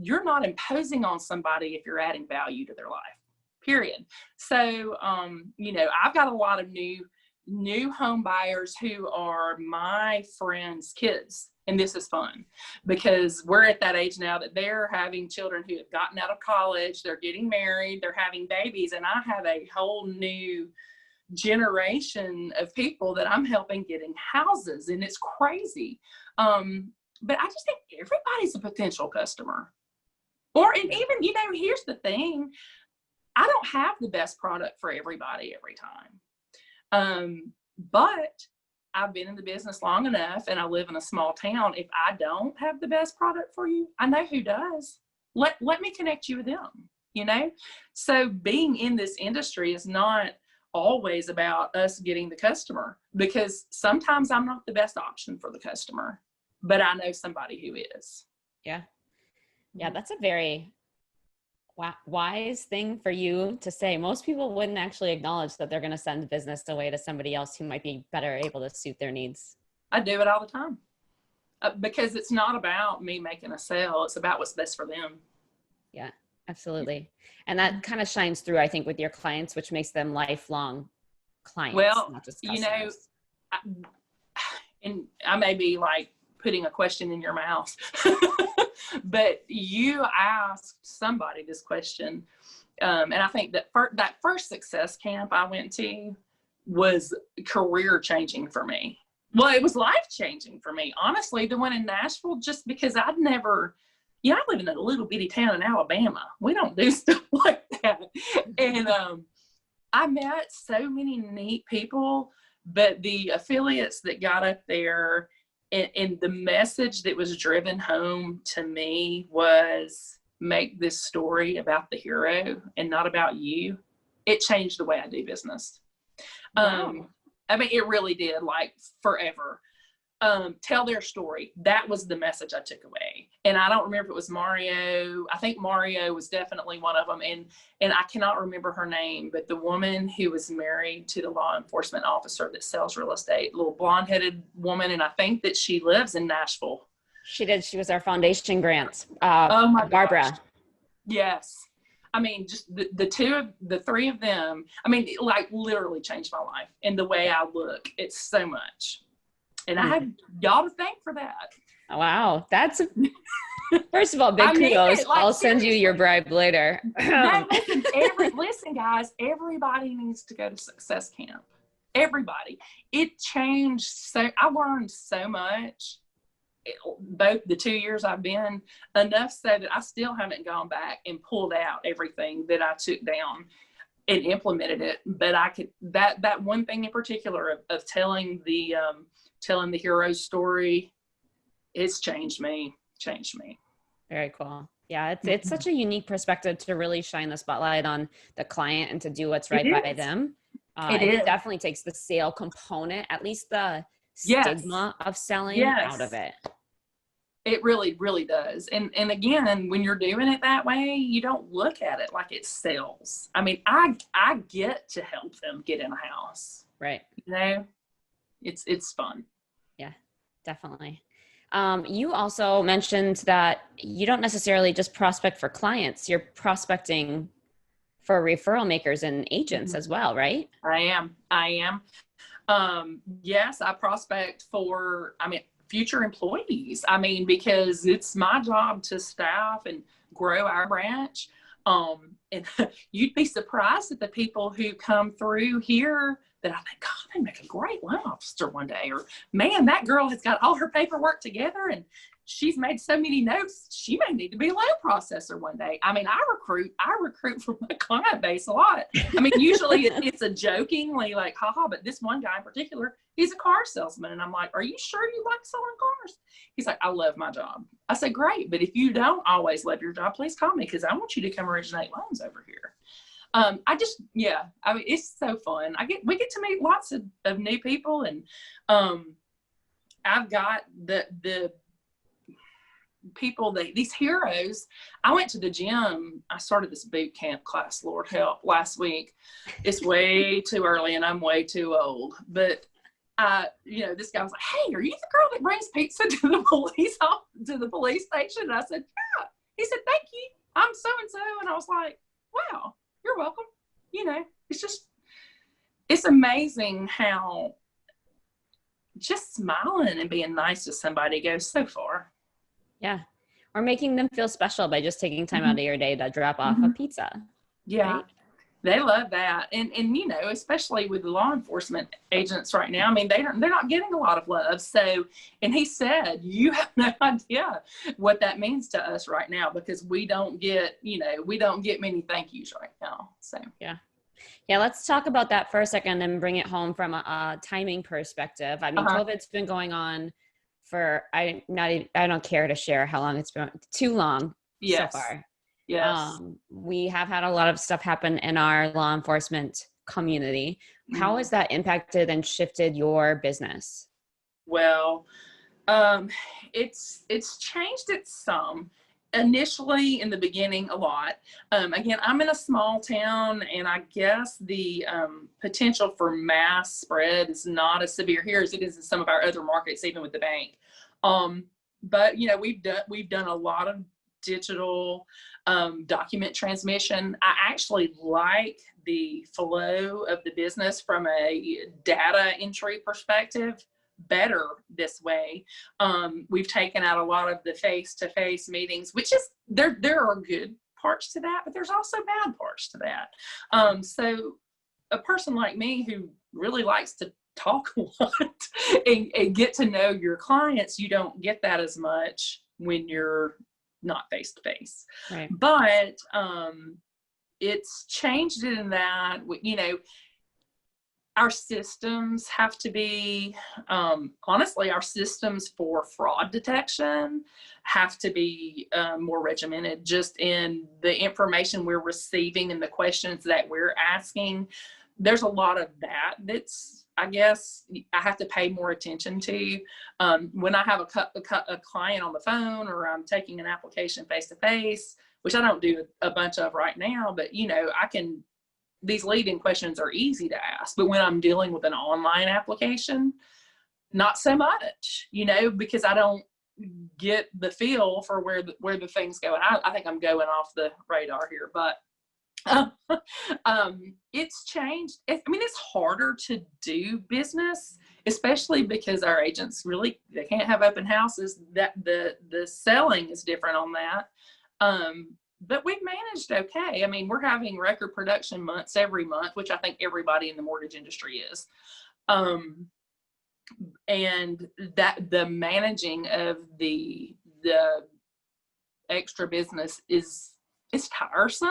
[SPEAKER 3] you're not imposing on somebody if you're adding value to their life, period. So, I've got a lot of new home buyers who are my friends' kids. And this is fun because we're at that age now that they're having children who have gotten out of college. They're getting married. They're having babies. And I have a whole new generation of people that I'm helping getting houses, and it's crazy. But I just think everybody's a potential customer. And even, here's the thing. I don't have the best product for everybody every time. But I've been in the business long enough and I live in a small town. If I don't have the best product for you, I know who does. Let me connect you with them, So being in this industry is not always about us getting the customer, because sometimes I'm not the best option for the customer, but I know somebody who is.
[SPEAKER 2] Yeah. Yeah. That's a very wise thing for you to say. Most people wouldn't actually acknowledge that they're going to send business away to somebody else who might be better able to suit their needs.
[SPEAKER 3] I do it all the time because it's not about me making a sale. It's about what's best for them.
[SPEAKER 2] Yeah, absolutely. And that kind of shines through, I think, with your clients, which makes them lifelong clients,
[SPEAKER 3] well,
[SPEAKER 2] not just customers.
[SPEAKER 3] And I may be like putting a question in your mouth. But you asked somebody this question, and I think that that first success camp I went to was career changing for me. Well, it was life changing for me, honestly. The one in Nashville, just because I'd never, I live in a little bitty town in Alabama. We don't do stuff like that, and I met so many neat people, but the affiliates that got up there. And the message that was driven home to me was, make this story about the hero and not about you. It changed the way I do business.
[SPEAKER 2] Wow.
[SPEAKER 3] It really did, like forever. Tell their story. That was the message I took away. And I don't remember if it was Mario. I think Mario was definitely one of them. And I cannot remember her name, but the woman who was married to the law enforcement officer that sells real estate, little blonde-headed woman. And I think that she lives in Nashville.
[SPEAKER 2] She did. She was our foundation grant.
[SPEAKER 3] Oh my
[SPEAKER 2] Barbara.
[SPEAKER 3] Gosh. Yes. Just the three of them, like literally changed my life and the way I look. It's so much. And I have y'all to thank for that.
[SPEAKER 2] Wow. That's, first of all, big kudos. Like, I'll send you your bribe later.
[SPEAKER 3] No, listen, guys, everybody needs to go to Success Camp. Everybody. It changed. I learned so much, both the 2 years I've been, enough so that I still haven't gone back and pulled out everything that I took down and implemented it. But I could, that one thing in particular of telling the hero's story, it's changed me.
[SPEAKER 2] Very cool. Yeah, it's such a unique perspective to really shine the spotlight on the client and to do what's right by them. It definitely takes the sale component, at least the stigma of selling out of it.
[SPEAKER 3] It really, really does. And again, when you're doing it that way, you don't look at it like it's sales. I get to help them get in a house.
[SPEAKER 2] Right.
[SPEAKER 3] It's fun.
[SPEAKER 2] Yeah, definitely. You also mentioned that you don't necessarily just prospect for clients, you're prospecting for referral makers and agents as well, right?
[SPEAKER 3] I am. Yes, I prospect for, future employees. Because it's my job to staff and grow our branch. And you'd be surprised at the people who come through here that I think, God, they make a great loan officer one day. Or, man, that girl has got all her paperwork together and she's made so many notes. She may need to be a loan processor one day. I recruit from my client base a lot. Usually it's a jokingly like, haha, but this one guy in particular, he's a car salesman. And I'm like, are you sure you like selling cars? He's like, I love my job. I said, great. But if you don't always love your job, please call me because I want you to come originate loans over here. It's so fun. We get to meet lots of new people, and I've got the people, these heroes. I went to the gym. I started this boot camp class, Lord help, last week. It's way too early and I'm way too old. But this guy was like, hey, are you the girl that brings pizza to the police station? And I said, yeah. He said, thank you. I'm so-and-so. And I was like, wow, you're welcome. It's amazing how just smiling and being nice to somebody goes so far.
[SPEAKER 2] Yeah. Or making them feel special by just taking time out of your day to drop off a pizza.
[SPEAKER 3] Yeah.
[SPEAKER 2] Right?
[SPEAKER 3] They love that. And you know, especially with the law enforcement agents right now, I mean, they're not getting a lot of love. So, and he said, you have no idea what that means to us right now, because we don't get, you know, we don't get many thank yous right now. So,
[SPEAKER 2] Yeah. Yeah, let's talk about that for a second and bring it home from a timing perspective. I mean, COVID's been going on for, I don't care to share how long it's been, too long so
[SPEAKER 3] yes,
[SPEAKER 2] far.
[SPEAKER 3] yes.
[SPEAKER 2] We have had a lot of stuff happen in our law enforcement community. How has that impacted and shifted your business?
[SPEAKER 3] Well, it's changed it some. Initially, in the beginning, a lot. Again, I'm in a small town, and I guess the potential for mass spread is not as severe here as it is in some of our other markets, even with the bank. But you know, we've done a lot of digital document transmission. I actually like the flow of the business from a data entry perspective better this way. We've taken out a lot of the face-to-face meetings, which is there are good parts to that, but there's also bad parts to that. So a person like me who really likes to talk a lot and get to know your clients, you don't get that as much when you're not face-to-face.
[SPEAKER 2] Right.
[SPEAKER 3] But it's changed it in that, you know, our systems have to be, honestly, our systems for fraud detection have to be more regimented, just in the information we're receiving and the questions that we're asking. There's a lot of that's, I guess, I have to pay more attention to. When I have a client on the phone, or I'm taking an application face-to-face, which I don't do a bunch of right now, but, you know, these lead-in questions are easy to ask. But when I'm dealing with an online application, not so much, you know, because I don't get the feel for where the things go. And I think I'm going off the radar here, but it's changed. I mean, it's harder to do business, especially because our agents they can't have open houses. That the selling is different on that. But we've managed okay. I mean, we're having record production months every month, which I think everybody in the mortgage industry is. And that the managing of the extra business is tiresome,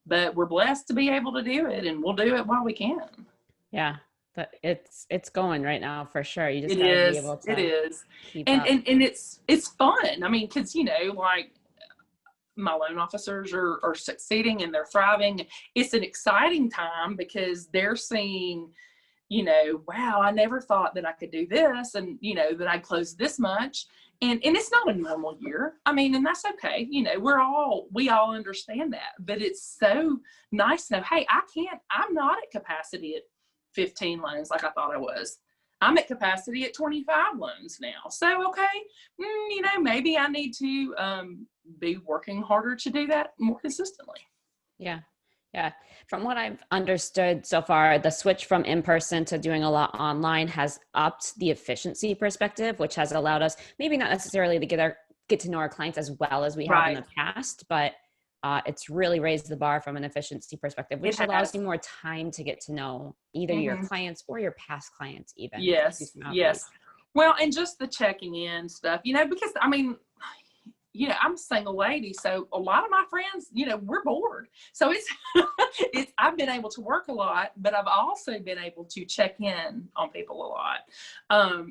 [SPEAKER 3] but we're blessed to be able to do it, and we'll do it while we can.
[SPEAKER 2] Yeah, but it's going right now for sure. You just
[SPEAKER 3] It
[SPEAKER 2] gotta
[SPEAKER 3] is.
[SPEAKER 2] be able to
[SPEAKER 3] It is.
[SPEAKER 2] keep
[SPEAKER 3] And
[SPEAKER 2] up.
[SPEAKER 3] it's fun. I mean, because, you know, like, my loan officers are succeeding and they're thriving. It's an exciting time because they're seeing, you know, wow, I never thought that I could do this, and, you know, that I'd close this much. And it's not a normal year. I mean, and that's okay. You know, we all understand that, but it's so nice to know, hey, I'm not at capacity at 15 loans like I thought I was. I'm at capacity at 25 loans now. So, okay, you know, maybe I need to be working harder to do that more consistently.
[SPEAKER 2] Yeah. Yeah. From what I've understood so far, the switch from in-person to doing a lot online has upped the efficiency perspective, which has allowed us maybe not necessarily to get to know our clients as well as we have in the past, but it's really raised the bar from an efficiency perspective, which allows you more time to get to know either your clients or your past clients even.
[SPEAKER 3] Yes. Yes. Well, and just the checking in stuff, you know, because, I mean, you know, I'm a single lady, so a lot of my friends, you know, we're bored. So I've been able to work a lot, but I've also been able to check in on people a lot.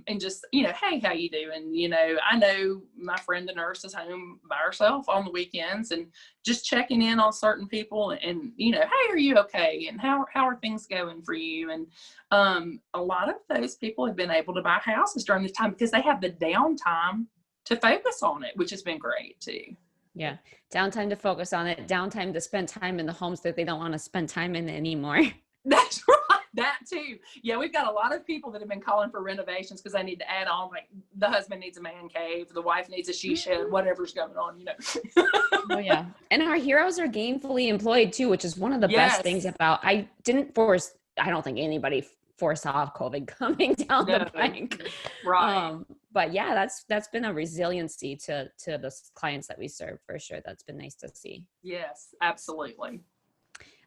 [SPEAKER 3] And just, you know, hey, how you doing? You know, I know my friend, the nurse, is home by herself on the weekends, and just checking in on certain people and, you know, hey, are you okay? And how are things going for you? And a lot of those people have been able to buy houses during this time because they have the downtime to focus on it, which has been great too.
[SPEAKER 2] Yeah. Downtime to focus on it, downtime to spend time in the homes that they don't want to spend time in anymore.
[SPEAKER 3] That's right. That too. Yeah. We've got a lot of people that have been calling for renovations because they need to add on, like, the husband needs a man cave, the wife needs a she shed, whatever's going on, you know.
[SPEAKER 2] Oh yeah. And our heroes are gainfully employed too, which is one of the best things about, I don't think anybody foresaw COVID coming down the pike.
[SPEAKER 3] Right.
[SPEAKER 2] But yeah, that's been a resiliency to the clients that we serve for sure. That's been nice to see.
[SPEAKER 3] Yes, absolutely.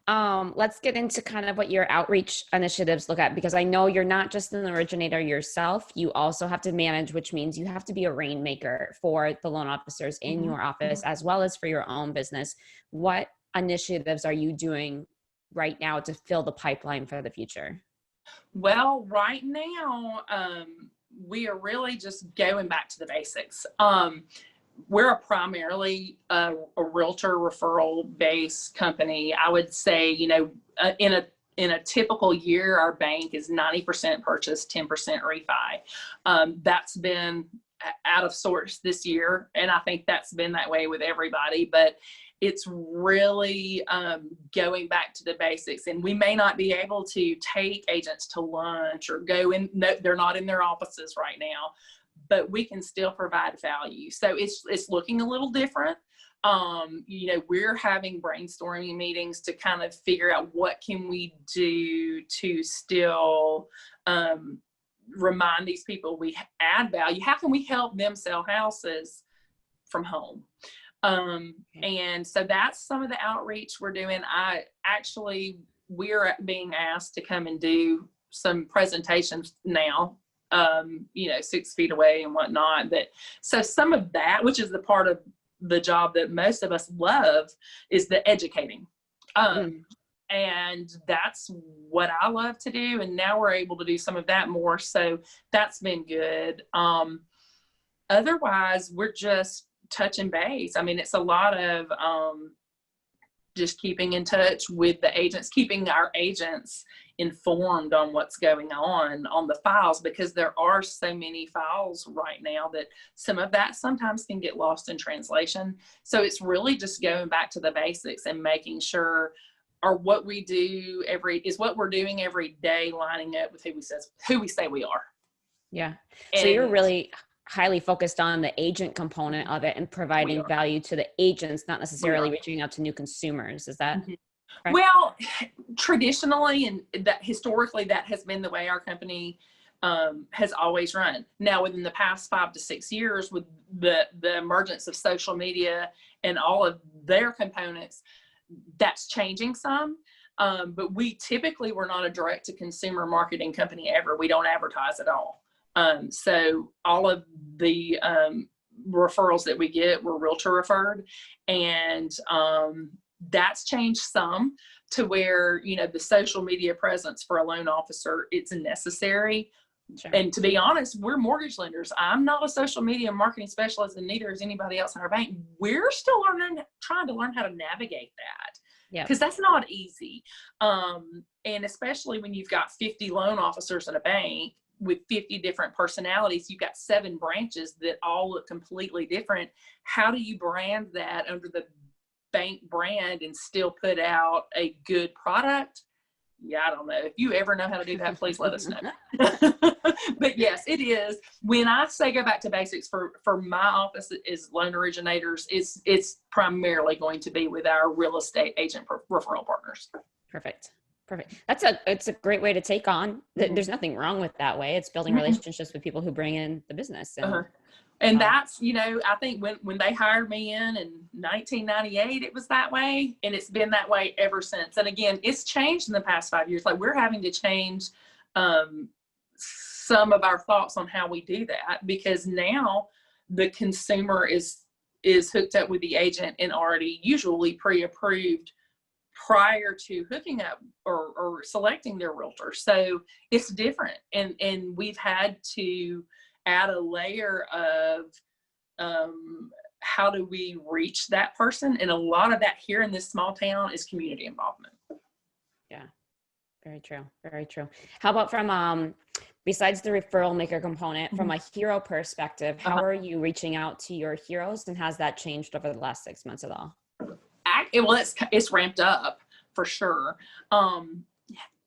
[SPEAKER 2] Let's get into kind of what your outreach initiatives look at, because I know you're not just an originator yourself. You also have to manage, which means you have to be a rainmaker for the loan officers in your office, as well as for your own business. What initiatives are you doing right now to fill the pipeline for the future?
[SPEAKER 3] Well, right now, we are really just going back to the basics. We're a primarily a realtor referral based company. I would say, in a typical year, our bank is 90% purchase, 10% refi. That's been out of sorts this year, and I think that's been that way with everybody. But it's really going back to the basics, and we may not be able to take agents to lunch or go in. No, they're not in their offices right now, but we can still provide value. So it's looking a little different. We're having brainstorming meetings to kind of figure out what can we do to still remind these people we add value. How can we help them sell houses from home? And so that's some of the outreach we're doing. We're being asked to come and do some presentations now, 6 feet away and whatnot. So some of that, which is the part of the job that most of us love, is the educating. And that's what I love to do. And now we're able to do some of that more. So that's been good. Otherwise, we're just touching base. I mean, it's a lot of just keeping in touch with the agents, keeping our agents informed on what's going on the files, because there are so many files right now that some of that sometimes can get lost in translation. So it's really just going back to the basics and making sure what we're doing every day lining up with who we say we are.
[SPEAKER 2] Yeah. So you're really highly focused on the agent component of it and providing value to the agents, not necessarily reaching out to new consumers. Is that correct?
[SPEAKER 3] Well, traditionally and that historically, that has been the way our company has always run. Now, within the past 5 to 6 years, with the emergence of social media and all of their components, that's changing some. But we typically were not a direct to consumer marketing company ever. We don't advertise at all. So all of the referrals that we get were realtor referred, and that's changed some to where, the social media presence for a loan officer, it's necessary. Sure. And to be honest, we're mortgage lenders. I'm not a social media marketing specialist, and neither is anybody else in our bank. We're still trying to learn how to navigate that. Yeah. Because that's not easy. And especially when you've got 50 loan officers in a bank with 50 different personalities, you've got 7 branches that all look completely different. How do you brand that under the bank brand and still put out a good product? Yeah, I don't know. If you ever know how to do that, please let us know. But yes, it is. When I say go back to basics for my office is loan originators, it's primarily going to be with our real estate agent referral partners.
[SPEAKER 2] Perfect. It's a great way to take on. There's nothing wrong with that way. It's building relationships with people who bring in the business.
[SPEAKER 3] And that's, I think when they hired me in 1998, it was that way. And it's been that way ever since. And again, it's changed in the past 5 years. Like, we're having to change some of our thoughts on how we do that, because now the consumer is hooked up with the agent and already usually pre-approved prior to hooking up or selecting their realtor. So it's different. And we've had to add a layer of how do we reach that person? And a lot of that here in this small town is community involvement.
[SPEAKER 2] Yeah, very true. Very true. How about from, besides the referral maker component, from a hero perspective, how are you reaching out to your heroes, and has that changed over the last 6 months at all?
[SPEAKER 3] Well, it's ramped up for sure. I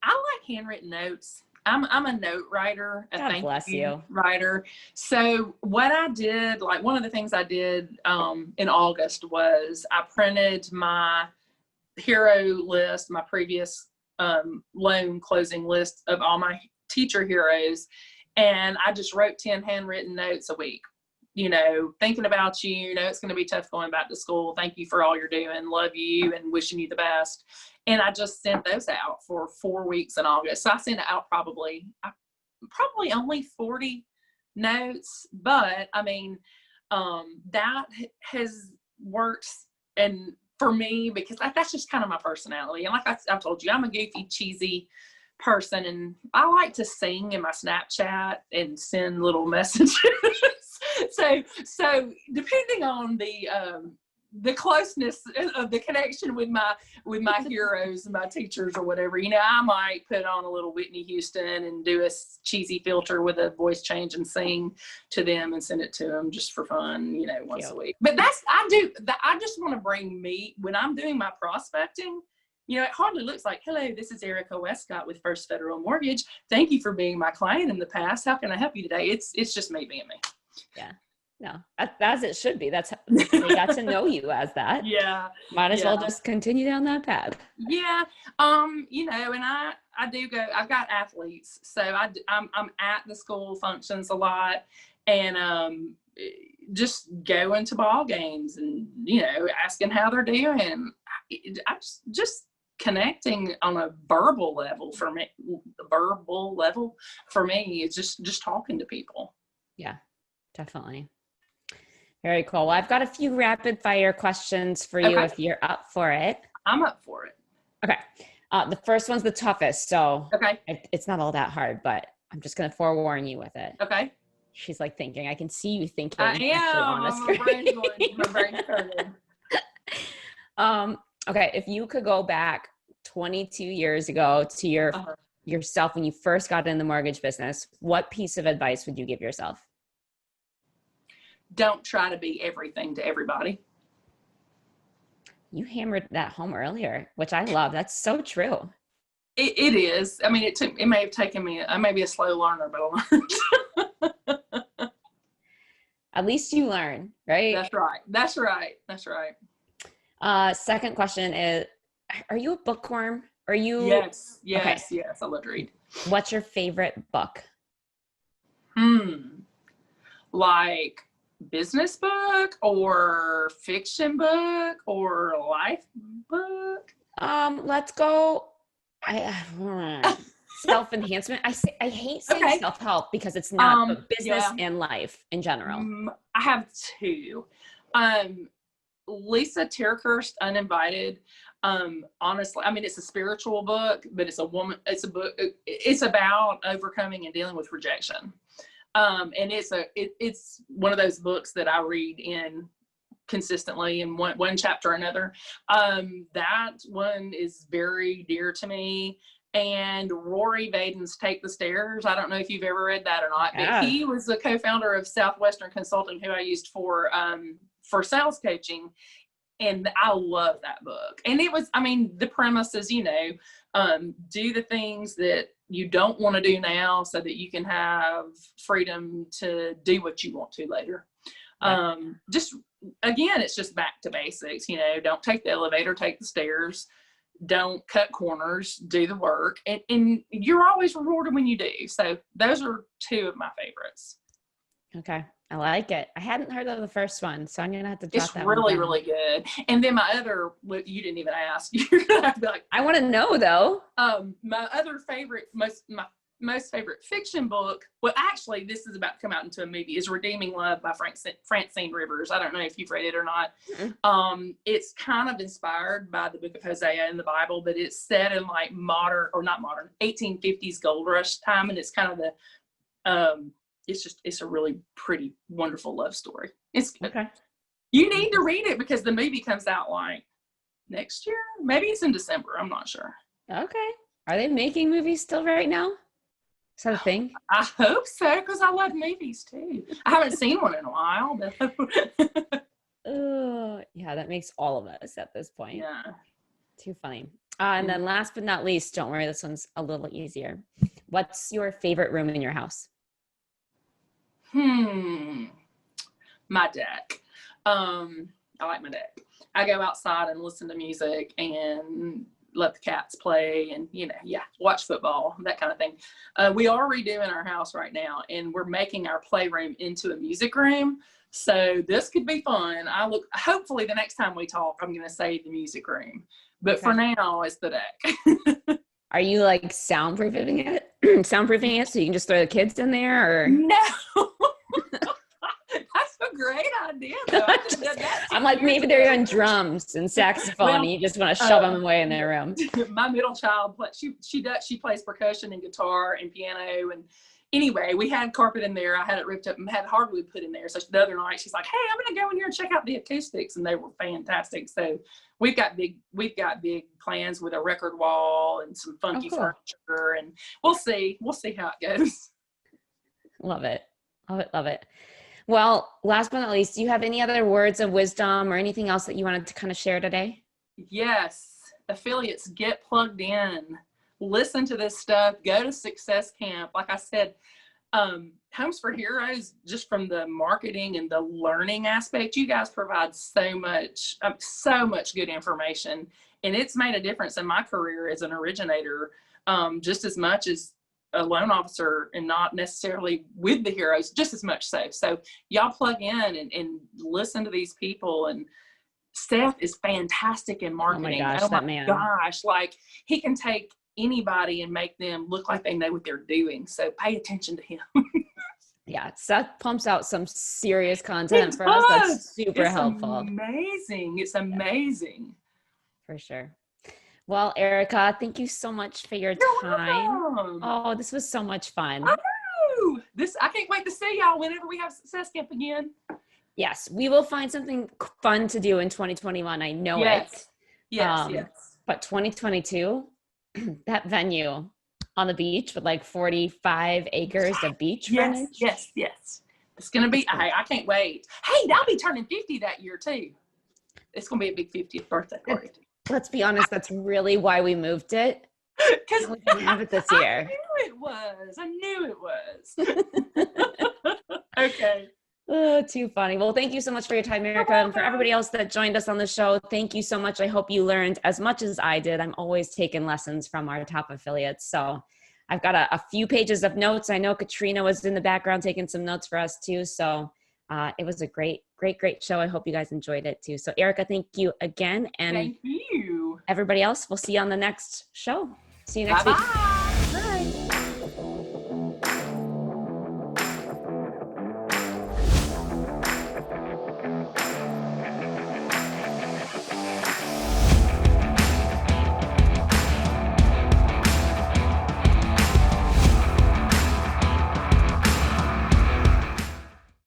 [SPEAKER 3] like handwritten notes. I'm a note writer, a
[SPEAKER 2] thank you
[SPEAKER 3] writer. So what I did, like one of the things I did in August was I printed my hero list, my previous loan closing list of all my teacher heroes, and I just wrote 10 handwritten notes a week. Thinking about you, it's going to be tough going back to school. Thank you for all you're doing. Love you and wishing you the best. And I just sent those out for 4 weeks in August. So I sent out probably only 40 notes, but I mean, that has worked and for me, because that's just kind of my personality. And like I've told you, I'm a goofy, cheesy person, and I like to sing in my Snapchat and send little messages. so depending on the closeness of the connection with my heroes and my teachers or whatever, I might put on a little Whitney Houston and do a cheesy filter with a voice change and sing to them and send it to them just for fun, once a week. But I just want to bring me, when I'm doing my prospecting, it hardly looks like, hello, this is Erika Westcott with First Federal Mortgage. Thank you for being my client in the past. How can I help you today? It's just me being me.
[SPEAKER 2] Yeah. No, as it should be. That's they got to know you as that.
[SPEAKER 3] Yeah.
[SPEAKER 2] Might as well just continue down that path.
[SPEAKER 3] Yeah. And I do go, I've got athletes. So I'm at the school functions a lot, and just going to ball games and, asking how they're doing. I just connecting on a verbal level for me. It's just talking to people.
[SPEAKER 2] Yeah, definitely. Very cool. Well, I've got a few rapid fire questions for you if you're up for it.
[SPEAKER 3] I'm up for it.
[SPEAKER 2] Okay. The first one's the toughest. So
[SPEAKER 3] okay.
[SPEAKER 2] It's not all that hard, but I'm just going to forewarn you with it.
[SPEAKER 3] Okay.
[SPEAKER 2] She's like thinking. I can see you thinking.
[SPEAKER 3] I am. My brain's going.
[SPEAKER 2] Okay. If you could go back 22 years ago to yourself when you first got in the mortgage business, what piece of advice would you give yourself?
[SPEAKER 3] Don't try to be everything to everybody.
[SPEAKER 2] You hammered that home earlier, which I love. That's so true.
[SPEAKER 3] It is. I mean, it may have taken me, I may be a slow learner, but I learned.
[SPEAKER 2] At least you learn, right?
[SPEAKER 3] That's right.
[SPEAKER 2] Second question is, are you a bookworm? Are you?
[SPEAKER 3] Yes. I love to read.
[SPEAKER 2] What's your favorite book?
[SPEAKER 3] Like business book or fiction book or life book?
[SPEAKER 2] Let's go. Self-enhancement. I hate saying self-help because it's not, but business and life in general.
[SPEAKER 3] I have two. Lisa Tierkirst, Uninvited. Honestly, I mean, it's a spiritual book, but it's a book. It's about overcoming and dealing with rejection. And it's one of those books that I read in consistently in one chapter or another. That one is very dear to me. And Rory Vaden's Take the Stairs. I don't know if you've ever read that or not, but he was the co-founder of Southwestern Consulting, who I used for sales coaching. And I love that book. And it was, I mean, the premise is, do the things that you don't want to do now so that you can have freedom to do what you want to later. Just, again, it's just back to basics, don't take the elevator, take the stairs, don't cut corners, do the work. And you're always rewarded when you do. So those are two of my favorites.
[SPEAKER 2] Okay. I like it. I hadn't heard of the first one, so I'm going to have to jot that
[SPEAKER 3] one down. It's really, really good. And then my other, you didn't even ask. You're going to have to be like,
[SPEAKER 2] I want to know though.
[SPEAKER 3] My other favorite, my most favorite fiction book, well, actually, this is about to come out into a movie, is Redeeming Love by Francine Rivers. I don't know if you've read it or not. Mm-hmm. It's kind of inspired by the book of Hosea in the Bible, but it's set in like 1850s gold rush time. And it's kind of the, it's a really pretty, wonderful love story. It's good. Okay. You need to read it because the movie comes out like next year. Maybe it's in December. I'm not sure.
[SPEAKER 2] Okay. Are they making movies still right now? Is that a thing?
[SPEAKER 3] I hope so, because I love movies too. I haven't seen one in a while. But
[SPEAKER 2] yeah, that makes all of us at this point.
[SPEAKER 3] Yeah.
[SPEAKER 2] Too funny. And then last but not least, don't worry, this one's a little easier. What's your favorite room in your house?
[SPEAKER 3] My deck. I like my deck. I go outside and listen to music and let the cats play and, watch football, that kind of thing. We are redoing our house right now, and we're making our playroom into a music room. So this could be fun. Hopefully the next time we talk, I'm going to say the music room. But for now, it's the deck.
[SPEAKER 2] Are you like soundproofing it? Soundproofing it so you can just throw the kids in there, or
[SPEAKER 3] No. That's a great idea, though. I could have done that
[SPEAKER 2] I'm like, maybe they're on drums and saxophone,
[SPEAKER 3] Well,
[SPEAKER 2] and you just want to shove them away in their room.
[SPEAKER 3] My middle child, she plays percussion and guitar and piano. And anyway, we had carpet in there. I had it ripped up and had hardwood put in there. So the other night she's like, "Hey, I'm going to go in here and check out the acoustics," and they were fantastic. So we've got big plans with a record wall and some funky furniture, and we'll see how it goes.
[SPEAKER 2] Love it. Well, last but not least, do you have any other words of wisdom or anything else that you wanted to kind of share today?
[SPEAKER 3] Yes. Affiliates, get plugged in. Listen to this stuff. Go to Success Camp. Like I said, Homes for Heroes, just from the marketing and the learning aspect, you guys provide so much good information. And it's made a difference in my career as an originator, just as much as a loan officer, and not necessarily with the heroes, just as much so. So y'all plug in and listen to these people. And Seth is fantastic in marketing.
[SPEAKER 2] Oh my
[SPEAKER 3] gosh, like he can take anybody and make them look like they know what they're doing. So pay attention to him.
[SPEAKER 2] Yeah, Seth pumps out some serious content for us that's super helpful.
[SPEAKER 3] It's amazing.
[SPEAKER 2] For sure. Well, Erika, thank you so much for your time.
[SPEAKER 3] Welcome.
[SPEAKER 2] Oh, this was so much fun.
[SPEAKER 3] Oh, I can't wait to see y'all whenever we have Success Camp again.
[SPEAKER 2] Yes, we will find something fun to do in 2021. I know it.
[SPEAKER 3] Yes.
[SPEAKER 2] But 2022, that venue on the beach with like 45 acres of beach frontage.
[SPEAKER 3] Yes. It's going to be, I can't wait. Hey, I'll be turning 50 that year too. It's going to be a big 50th birthday party.
[SPEAKER 2] Let's be honest, that's really why we moved it.
[SPEAKER 3] Because
[SPEAKER 2] we didn't have it this year.
[SPEAKER 3] I knew it was. Okay.
[SPEAKER 2] Oh, too funny. Well, thank you so much for your time, Erika. And for everybody else that joined us on the show, thank you so much. I hope you learned as much as I did. I'm always taking lessons from our top affiliates. So I've got a few pages of notes. I know Katrina was in the background taking some notes for us too. So it was a great show. I hope you guys enjoyed it too. So Erika, thank you again. And
[SPEAKER 3] thank you.
[SPEAKER 2] Everybody else, we'll see you on the next show. See you next week.
[SPEAKER 3] Bye.